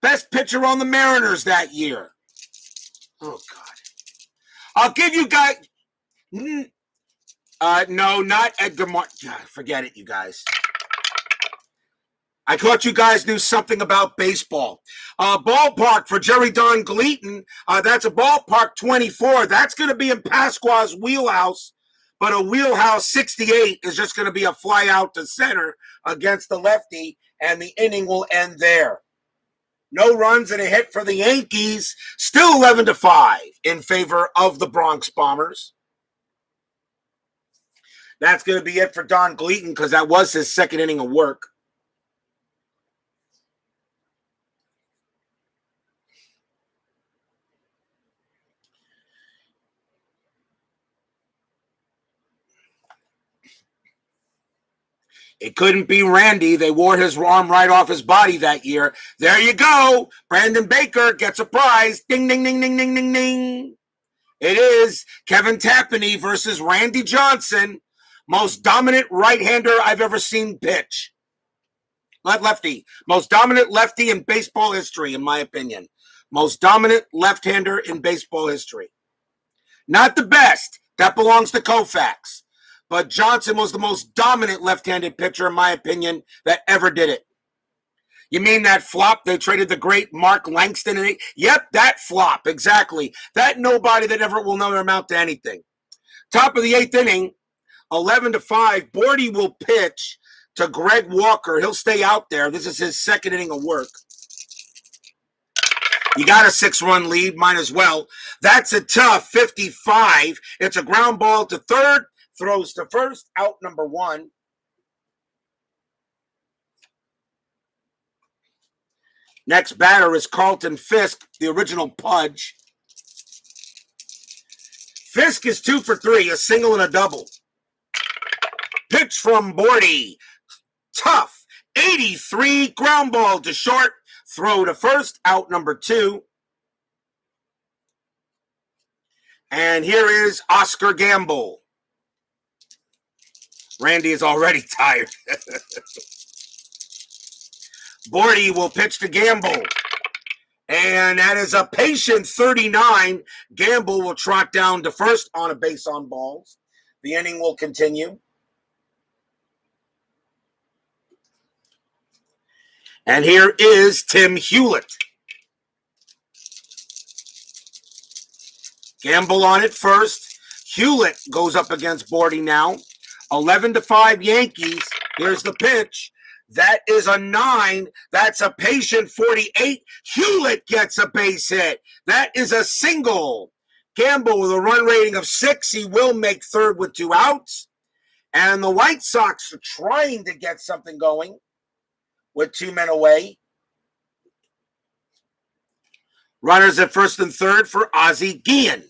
Best pitcher on the Mariners that year. Oh, God. I'll give you guys... no, not Edgar Martin. Forget it, you guys. I thought you guys knew something about baseball. Ballpark for Jerry Don Gleaton. That's a ballpark 24. That's going to be in Pasqua's wheelhouse. But a wheelhouse 68 is just going to be a fly out to center against the lefty. And the inning will end there. No runs and a hit for the Yankees. Still 11-5 in favor of the Bronx Bombers. That's going to be it for Don Gleaton because that was his second inning of work. It couldn't be Randy. They wore his arm right off his body that year. There you go. Brandon Baker gets a prize. Ding, ding, ding, ding, ding, ding, ding. It is Kevin Tapani versus Randy Johnson. Most dominant right-hander I've ever seen pitch. Lefty. Most dominant lefty in baseball history, in my opinion. Most dominant left-hander in baseball history. Not the best. That belongs to Koufax. But Johnson was the most dominant left-handed pitcher, in my opinion, that ever did it. You mean that flop? They traded the great Mark Langston in it? Yep, that flop, exactly. That nobody that ever will never amount to anything. Top of the 8th inning, 11-5. Bordy will pitch to Greg Walker. He'll stay out there. This is his second inning of work. You got a 6-run lead, might as well. That's a tough 55. It's a ground ball to third, throws to first, out number 1. Next batter is Carlton Fisk, the original Pudge. Fisk is 2 for 3, a single and a double. Pitch from Bordy. Tough 83, ground ball to short, throw to first, out number 2. And here is Oscar Gamble. Randy is already tired. Bordy will pitch to Gamble. And that is a patient 39. Gamble will trot down to first on a base on balls. The inning will continue. And here is Tim Hewlett. Gamble on it first. Hewlett goes up against Bordy now. 11-5 Yankees. Here's the pitch. That is a 9. That's a patient 48. Hewlett gets a base hit. That is a single. Gamble with a run rating of 6. He will make third with 2 outs. And the White Sox are trying to get something going with 2 men away. Runners at first and third for Ozzy Guillen.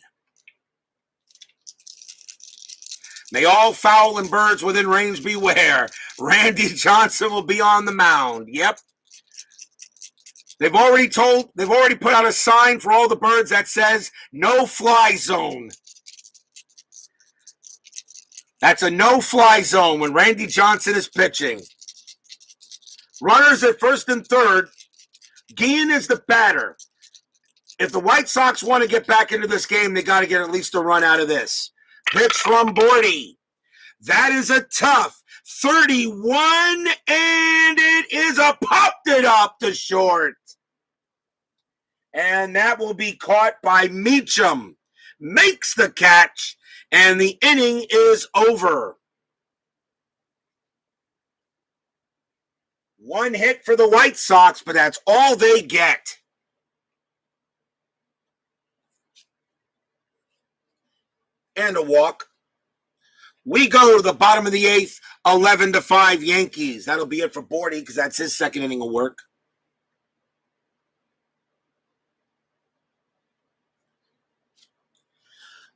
May all fowl and birds within range beware. Randy Johnson will be on the mound. Yep. They've already put out a sign for all the birds that says no fly zone. That's a no fly zone when Randy Johnson is pitching. Runners at first and third. Guillen is the batter. If the White Sox want to get back into this game, they got to get at least a run out of this. Pitch from Bordy. That is a tough 31, and it is a popped it up to short. And that will be caught by Meacham. Makes the catch, and the inning is over. 1 hit for the White Sox, but that's all they get. And a walk. We go to the bottom of the 8th, 11-5 Yankees. That'll be it for Bordy because that's his second inning of work.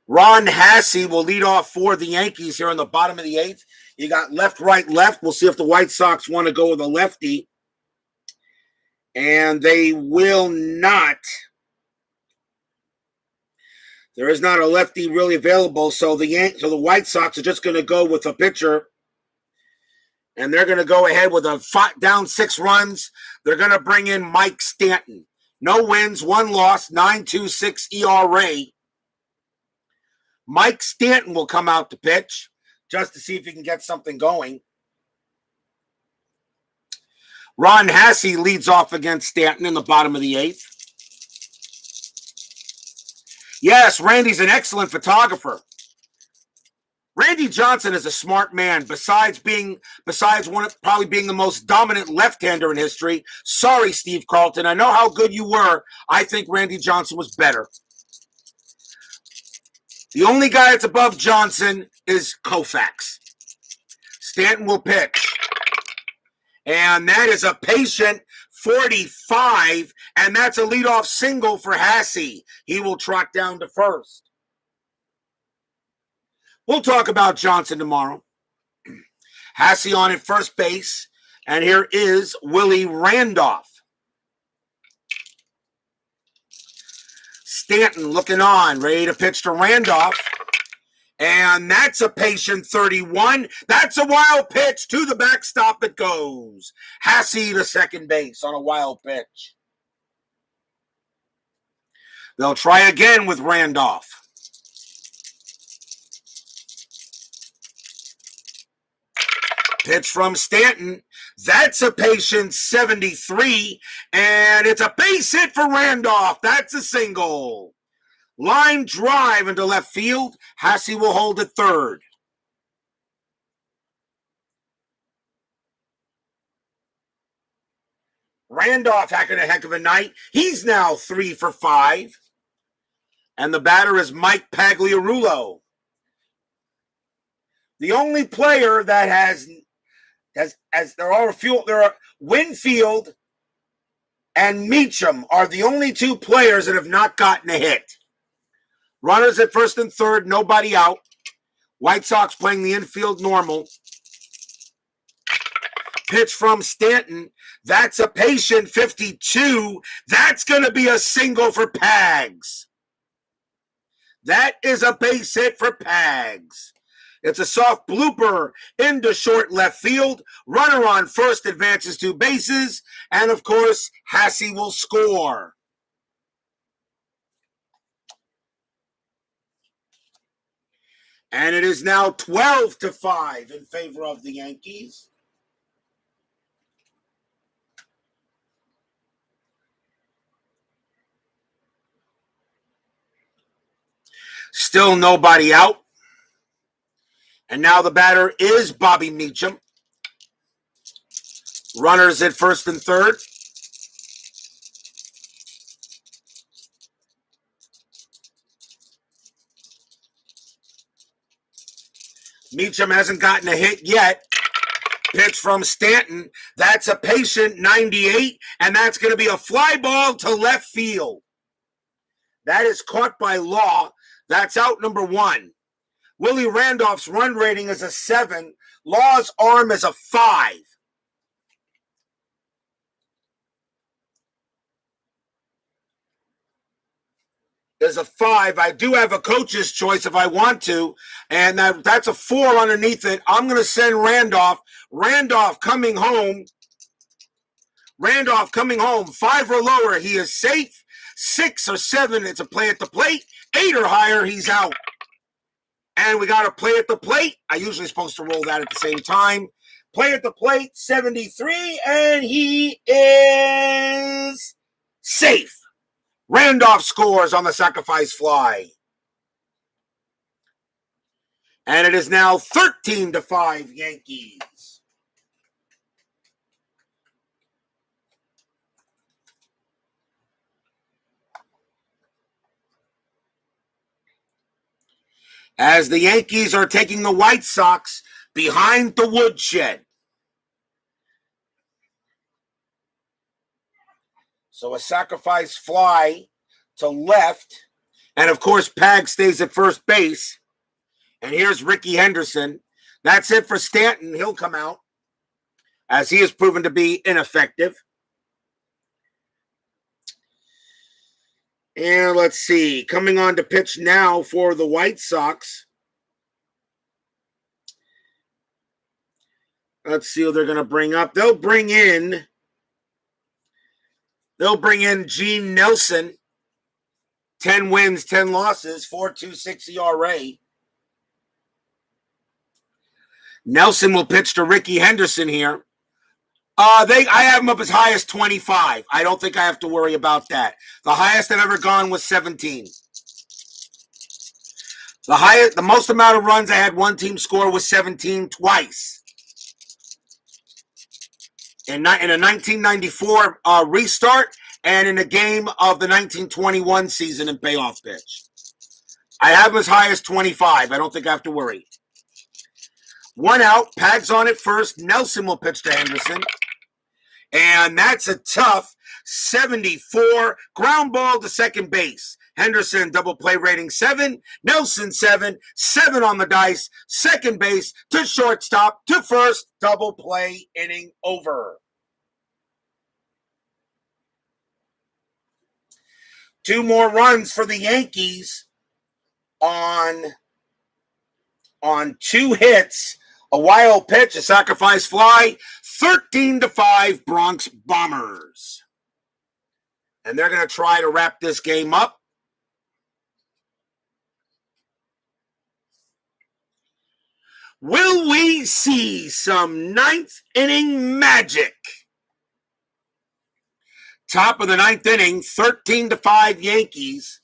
Ron Hassey will lead off for the Yankees here in the bottom of the 8th. You got left, right, left. We'll see if the White Sox want to go with a lefty. And they will not. There is not a lefty really available, so the White Sox are just going to go with a pitcher, and they're going to go ahead with down 6 runs. They're going to bring in Mike Stanton. No wins, 1 loss, 9.26 ERA. Mike Stanton will come out to pitch just to see if he can get something going. Ron Hassey leads off against Stanton in the bottom of the 8th. Yes, Randy's an excellent photographer. Randy Johnson is a smart man. Besides probably being the most dominant left-hander in history. Sorry, Steve Carlton. I know how good you were. I think Randy Johnson was better. The only guy that's above Johnson is Koufax. Stanton will pitch. And that is a patient 45, and that's a leadoff single for Hassey. He will trot down to first. We'll talk about Johnson tomorrow. Hassey on at first base, and here is Willie Randolph. Stanton looking on, ready to pitch to Randolph. And that's a patient 31. That's a wild pitch. To the backstop it goes. Hassey to second base on a wild pitch. They'll try again with Randolph. Pitch from Stanton. That's a patient 73. And it's a base hit for Randolph. That's a single. Line drive into left field. Hassey will hold at third. Randolph having a heck of a night. He's now 3 for 5. And the batter is Mike Pagliarulo. The only player that has there are Winfield and Meacham are the only two players that have not gotten a hit. Runners at first and third, nobody out. White Sox playing the infield normal. Pitch from Stanton. That's a patient 52. That's going to be a single for Pags. That is a base hit for Pags. It's a soft blooper into short left field. Runner on first advances 2 bases. And, of course, Hasse will score. And it is now 12 to 5 in favor of the Yankees. Still nobody out. And now the batter is Bobby Meacham. Runners at first and third. Meacham hasn't gotten a hit yet. Pitch from Stanton. That's a patient 98, and that's going to be a fly ball to left field. That is caught by Law. That's out number 1. Willie Randolph's run rating is a 7. Law's arm is a 5. Is a 5. I do have a coach's choice if I want to, and that's a 4 underneath it. I'm going to send Randolph. Randolph coming home. 5 or lower, he is safe. 6 or 7, it's a play at the plate. 8 or higher, he's out. And we got a play at the plate. I usually supposed to roll that at the same time. Play at the plate, 73, and he is safe. Randolph scores on the sacrifice fly. And it is now 13 to 5 Yankees. As the Yankees are taking the White Sox behind the woodshed. So a sacrifice fly to left. And, of course, Pag stays at first base. And here's Ricky Henderson. That's it for Stanton. He'll come out, as he has proven to be ineffective. And let's see. Coming on to pitch now for the White Sox. Let's see who they're going to bring up. They'll bring in Gene Nelson. 10 wins, 10 losses, 4.26 ERA. Nelson will pitch to Ricky Henderson here. I have him up as high as 25. I don't think I have to worry about that. The highest I've ever gone was 17. The most amount of runs I had one team score was 17 twice. In a 1994 restart and in a game of the 1921 season in Payoff pitch. I have him as high as 25. I don't think I have to worry. 1 out. Pag's on at first. Nelson will pitch to Henderson. And that's a tough 74. Ground ball to second base. Henderson, double play rating 7. Nelson 7. 7 on the dice. Second base to shortstop to first. Double play, inning over. 2 more runs for the Yankees on 2 hits. A wild pitch, a sacrifice fly, 13 to 5 Bronx Bombers. And they're going to try to wrap this game up. Will we see some 9th inning magic? Top of the 9th inning, 13 to 5 Yankees.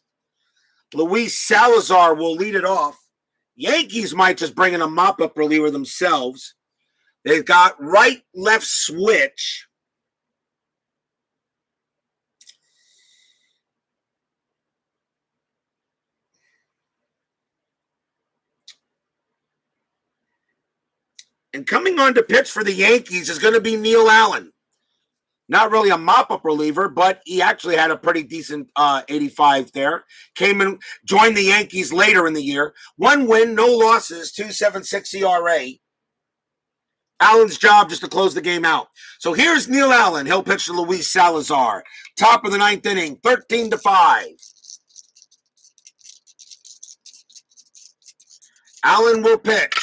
Louise Salazar will lead it off. Yankees might just bring in a mop-up reliever themselves. They've got right-left switch. And coming on to pitch for the Yankees is going to be Neil Allen. Not really a mop-up reliever, but he actually had a pretty decent 85 there. Came and joined the Yankees later in the year. 1 win, no losses, 2.76 ERA. Allen's job just to close the game out. So here's Neil Allen. He'll pitch to Louise Salazar. Top of the 9th inning, 13-5. Allen will pitch.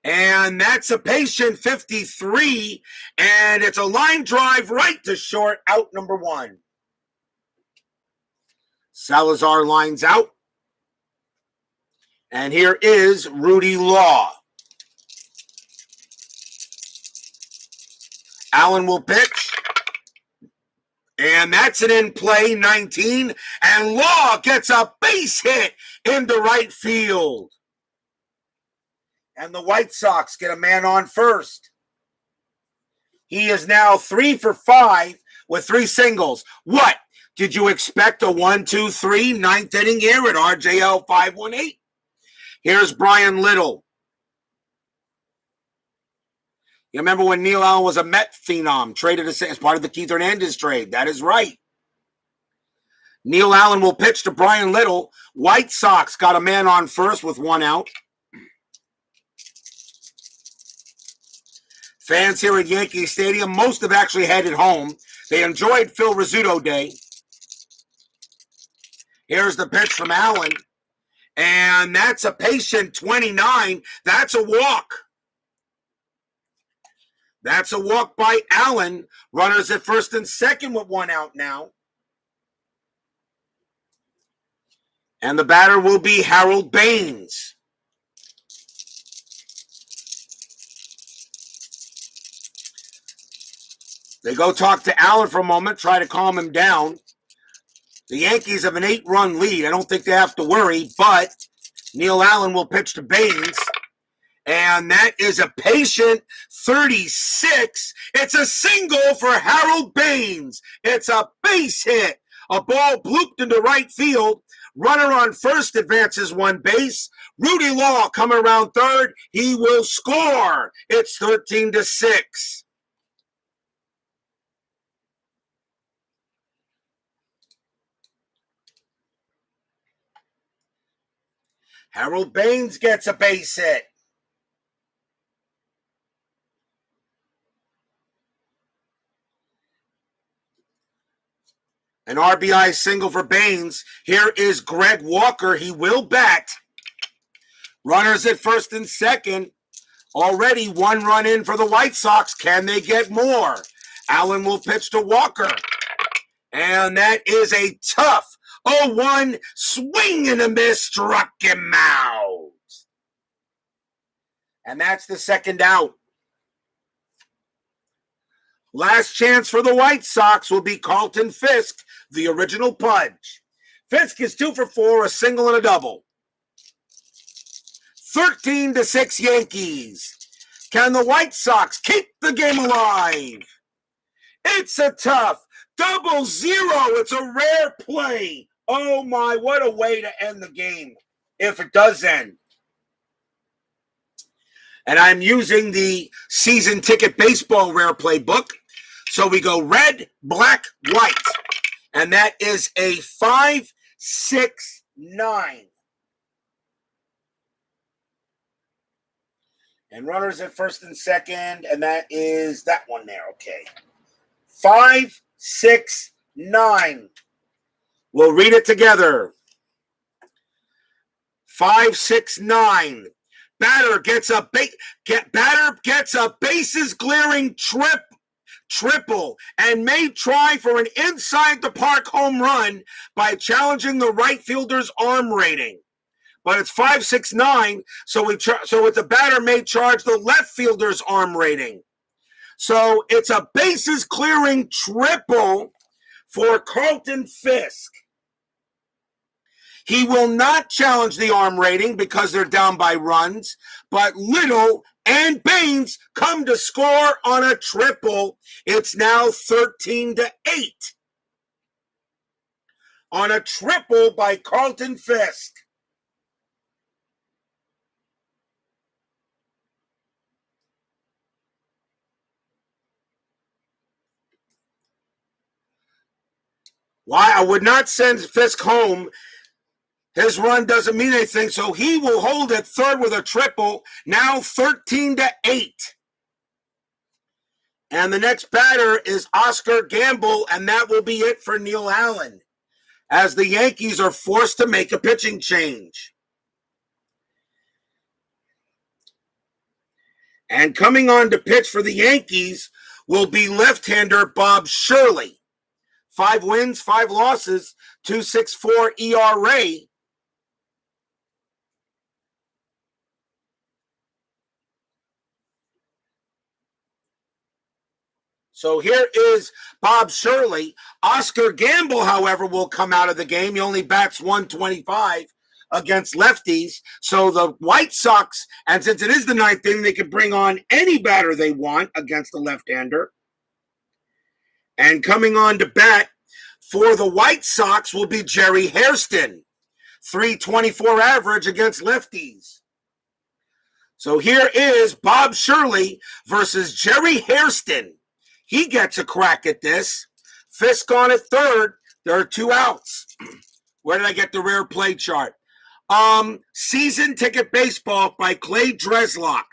And that's a patient 53, and it's a line drive right to short, out number 1. Salazar lines out. And here is Rudy Law. Allen will pitch. And that's an in-play, 19. And Law gets a base hit into right field. And the White Sox get a man on first. He is now 3 for 5 with 3 singles. What? Did you expect a 1-2-3 9th inning here at RJL 518? Here's Brian Little. You remember when Neil Allen was a Met phenom, traded as part of the Keith Hernandez trade? That is right. Neil Allen will pitch to Brian Little. White Sox got a man on first with 1 out. Fans here at Yankee Stadium, most have actually headed home. They enjoyed Phil Rizzuto Day. Here's the pitch from Allen. And that's a patient 29. That's a walk. That's a walk by Allen. Runners at first and second with 1 out now. And the batter will be Harold Baines. They go talk to Allen for a moment, try to calm him down. The Yankees have an 8-run lead. I don't think they have to worry, but Neil Allen will pitch to Baines. And that is a patient 36. It's a single for Harold Baines. It's a base hit. A ball blooped into right field. Runner on first advances 1 base. Rudy Law coming around third. He will score. It's 13-6. Harold Baines gets a base hit. An RBI single for Baines. Here is Greg Walker. He will bat. Runners at first and second. Already 1 run in for the White Sox. Can they get more? Allen will pitch to Walker. And that is a tough 0-1 swing and a miss, struck him out. And that's the second out. Last chance for the White Sox will be Carlton Fisk, the original Pudge. Fisk is 2 for 4, a single and a double. 13-6 Yankees. Can the White Sox keep the game alive? It's a tough 0-0. It's a rare play. Oh my, what a way to end the game, if it does end. And I'm using the season ticket baseball rare play book. So we go red, black, white. And that is a 5-6-9. And runners at first and second, and that is that one there. Okay. 5-6-9. We'll read it together. 5-6-9. Batter gets a bases clearing triple and may try for an inside the park home run by challenging the right fielder's arm rating. But it's 5-6-9, so the batter may charge the left fielder's arm rating. So it's a bases clearing triple for Carlton Fisk. He will not challenge the arm rating because they're down by runs, but Little and Baines come to score on a triple. It's now 13-8 on a triple by Carlton Fisk. Why? I would not send Fisk home. His run doesn't mean anything, so he will hold at third with a triple. Now 13-8. And the next batter is Oscar Gamble, and that will be it for Neil Allen, as the Yankees are forced to make a pitching change. And coming on to pitch for the Yankees will be left-hander Bob Shirley. 5 wins, 5 losses, 2.64 ERA. So here is Bob Shirley. Oscar Gamble, however, will come out of the game. He only bats 125 against lefties. So the White Sox, and since it is the 9th inning, they can bring on any batter they want against the left-hander. And coming on to bat for the White Sox will be Jerry Hairston. 324 average against lefties. So here is Bob Shirley versus Jerry Hairston. He gets a crack at this. Fisk on at third. There are 2 outs. Where did I get the rare play chart? Season Ticket Baseball by Clay Dreslock.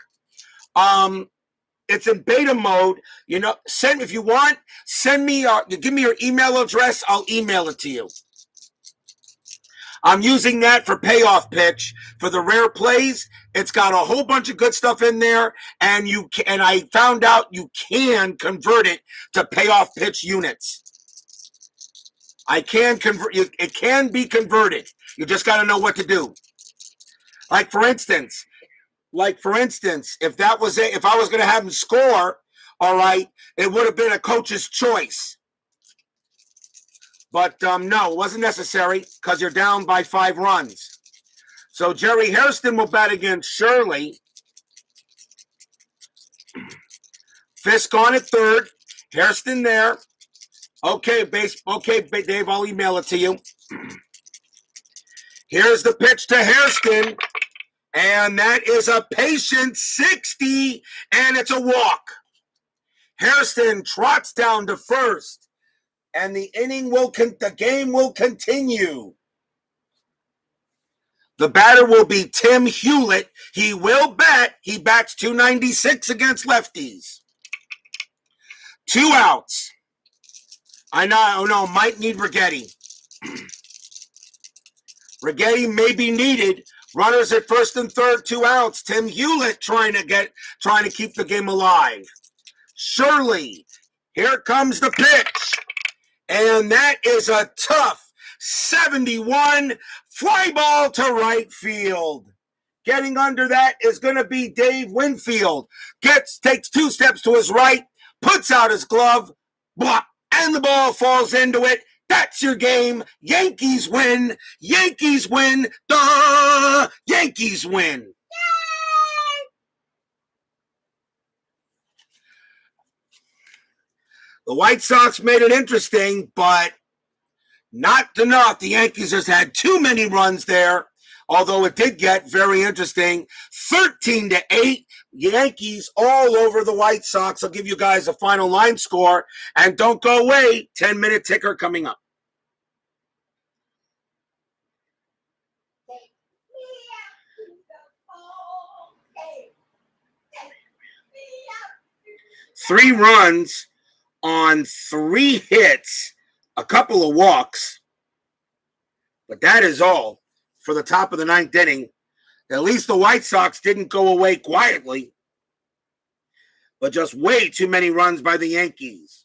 It's in beta mode. You know, if you want, send me, give me your email address. I'll email it to you. I'm using that for Payoff pitch for the rare plays. It's got a whole bunch of good stuff in there, and I found out you can convert it to Payoff pitch units. I can convert it. Can be converted. You just got to know what to do. Like for instance, if that was it, if I was going to have him score, all right, it would have been a coach's choice. But no, it wasn't necessary because you're down by 5 runs. So Jerry Hairston will bat against Shirley. Fisk on at third. Hairston there. Okay, Dave, I'll email it to you. Here's the pitch to Hairston. And that is a patient 60, and it's a walk. Hairston trots down to first, and the game will continue. The batter will be Tim Hewlett. He will bat. He bats 296 against lefties. 2 outs. I know, might need Righetti. Righetti may be needed. Runners at first and third, 2 outs. Tim Hewlett trying to keep the game alive. Shirley, here comes the pitch. And that is a tough 71 fly ball to right field. Getting under that is going to be Dave Winfield. Takes 2 steps to his right, puts out his glove, blah, and the ball falls into it. That's your game. Yankees win. Yankees win. The Yankees win. Yay! The White Sox made it interesting, but not enough. The Yankees just had too many runs there, although it did get very interesting. 13-8. Yankees all over the White Sox. I'll give you guys a final line score. And don't go away. 10-minute ticker coming up. Three runs on 3 hits, a couple of walks. But that is all for the top of the 9th inning. At least the White Sox didn't go away quietly, but just way too many runs by the Yankees.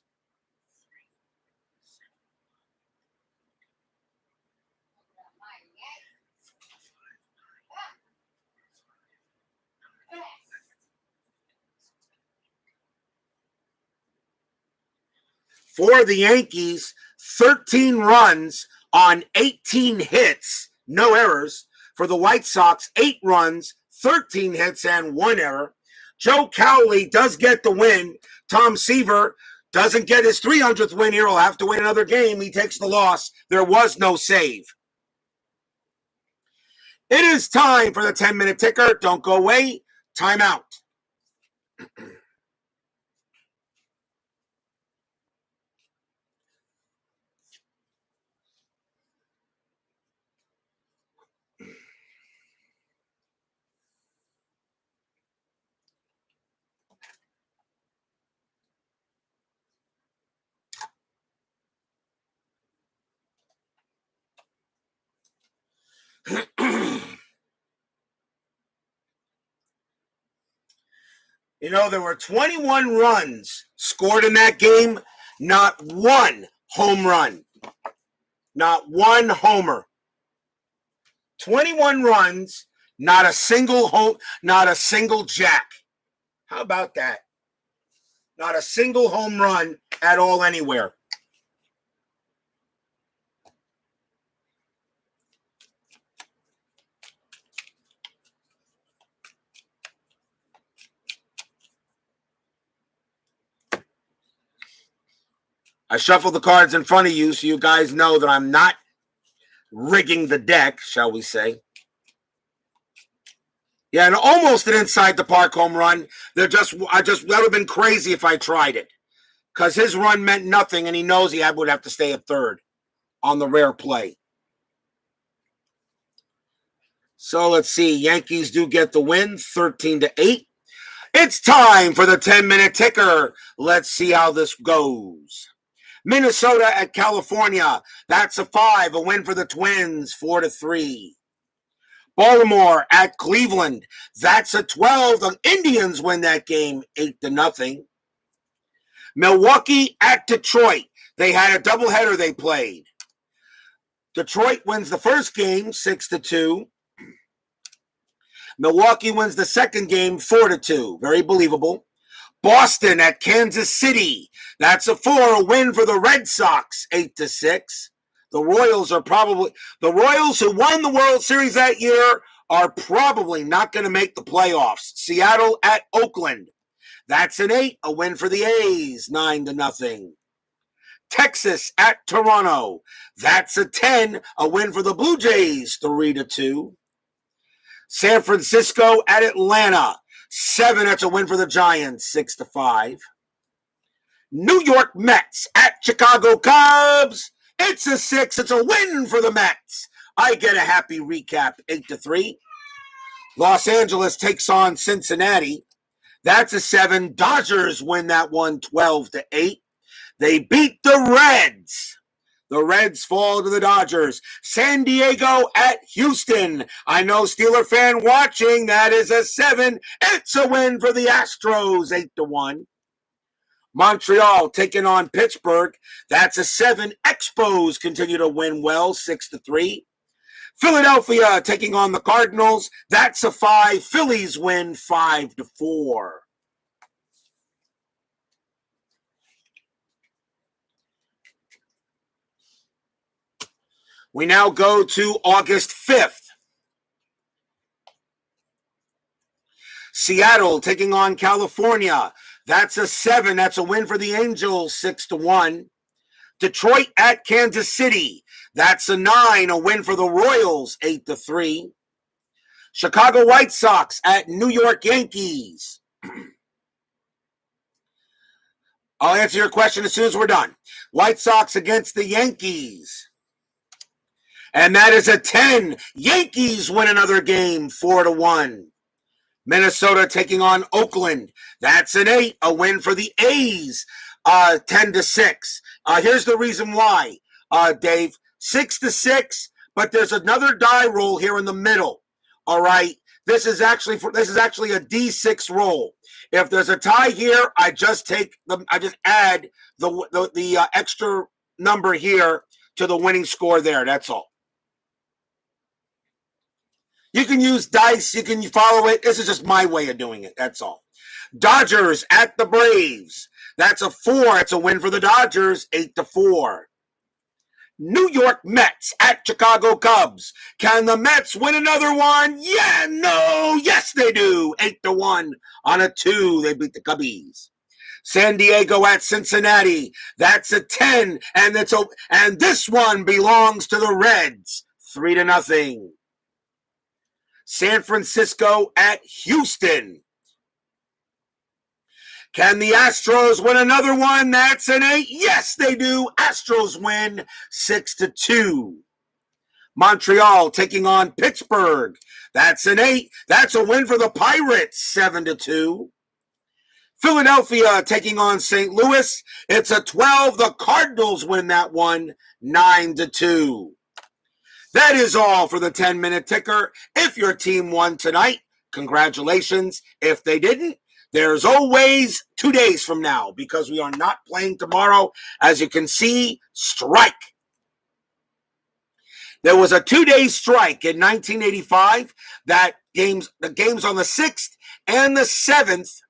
For the Yankees, 13 runs on 18 hits, no errors. For the White Sox, 8 runs, 13 hits, and 1 error. Joe Cowley does get the win. Tom Seaver doesn't get his 300th win here. He'll have to win another game. He takes the loss. There was no save. It is time for the 10-minute ticker. Don't go away. Timeout. You know, there were 21 runs scored in that game, not one home run, not one homer. 21 runs, not a single home, not a single jack. How about that? Not a single home run at all anywhere. I shuffled the cards in front of you so you guys know that I'm not rigging the deck, shall we say. Yeah, and almost an inside the park home run. That would have been crazy if I tried it. Because his run meant nothing, and he knows he would have to stay at third on the rare play. So let's see. Yankees do get the win, 13-8. It's time for the 10-minute ticker. Let's see how this goes. Minnesota at California. That's a 5. A win for the Twins, 4-3. Baltimore at Cleveland. That's a 12. The Indians win that game, 8-0. Milwaukee at Detroit. They had a doubleheader they played. Detroit wins the first game, 6-2. Milwaukee wins the second game, 4-2. Very believable. Boston at Kansas City. That's a 4. A win for the Red Sox, 8-6. The Royals who won the World Series that year are probably not going to make the playoffs. Seattle at Oakland. That's an 8. A win for the A's, 9-0. Texas at Toronto. That's a 10. A win for the Blue Jays, 3-2. San Francisco at Atlanta. 7. That's a win for the Giants, 6-5. New York Mets at Chicago Cubs. It's a 6. It's a win for the Mets. I get a happy recap, 8-3. Los Angeles takes on Cincinnati. That's a 7. Dodgers win that one, 12-8. They beat the Reds. The Reds fall to the Dodgers. San Diego at Houston. I know Steeler fan watching. That is a 7. It's a win for the Astros, 8-1. Montreal taking on Pittsburgh. That's a 7. Expos continue to win well, 6-3. Philadelphia taking on the Cardinals. That's a 5. Phillies win 5-4. We now go to August 5th. Seattle taking on California. That's a 7. That's a win for the Angels, 6-1. Detroit at Kansas City. That's a 9. A win for the Royals, 8-3. Chicago White Sox at New York Yankees. I'll answer your question as soon as we're done. White Sox against the Yankees. And that is a 10. Yankees win another game, 4-1. Minnesota taking on Oakland. That's an 8. A win for the A's, 10-6. Here's the reason why, Dave. 6-6, but there's another die roll here in the middle. All right. This is actually a D6 roll. If there's a tie here, I just add the extra number here to the winning score there. That's all. You can use dice. You can follow it. This is just my way of doing it. That's all. Dodgers at the Braves. That's a 4. It's a win for the Dodgers, 8-4. New York Mets at Chicago Cubs. Can the Mets win another one? Yeah, no, yes they do. 8-1 on a 2. They beat the Cubbies. San Diego at Cincinnati. That's a 10, and this one belongs to the Reds. 3-0. San Francisco at Houston. Can the Astros win another one? That's an 8. Yes, they do. Astros win 6-2. Montreal taking on Pittsburgh. That's an 8. That's a win for the Pirates, 7-2. Philadelphia taking on St. Louis. It's a 12. The Cardinals win that one, 9-2. That is all for the 10-minute ticker. If your team won tonight, congratulations. If they didn't, There's always 2 days from now because we are not playing tomorrow. As you can see, strike. There was a 2-day strike in 1985 that the games on the 6th and the 7th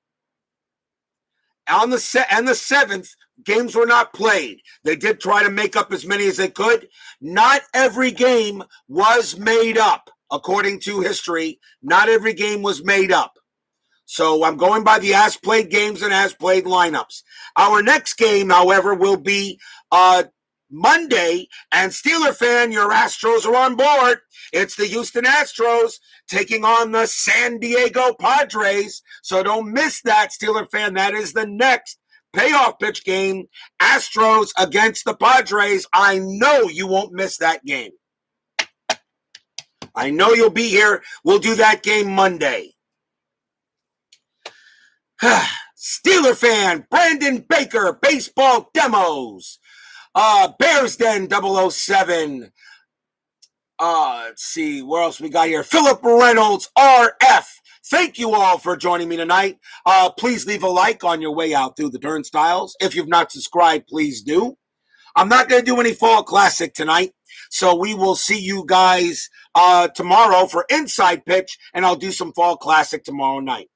and the 7th games were not played. They did try to make up as many as they could. Not every game was made up. According to history, not every game was made up. So I'm going by the as-played games and as-played lineups. Our next game, however, will be Monday. And Steeler fan, your Astros are on board. It's the Houston Astros taking on the San Diego Padres. So don't miss that, Steeler fan. That is the next payoff pitch game. Astros against the Padres. I know you won't miss that game. I know you'll be here. We'll do that game Monday. Steeler fan, Brandon Baker, baseball demos. Bears Den 007. Let's see, where else we got here? Philip Reynolds, RF. Thank you all for joining me tonight. Please leave a like on your way out through the turnstiles. If you've not subscribed, please do. I'm not going to do any Fall Classic tonight, so we will see you guys tomorrow for Inside Pitch, and I'll do some Fall Classic tomorrow night.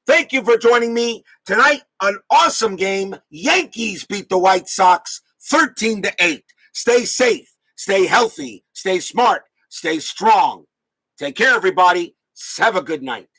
Thank you for joining me tonight. An awesome game. Yankees beat the White Sox 13-8. Stay safe, stay healthy, stay smart, stay strong. Take care, everybody. Have a good night.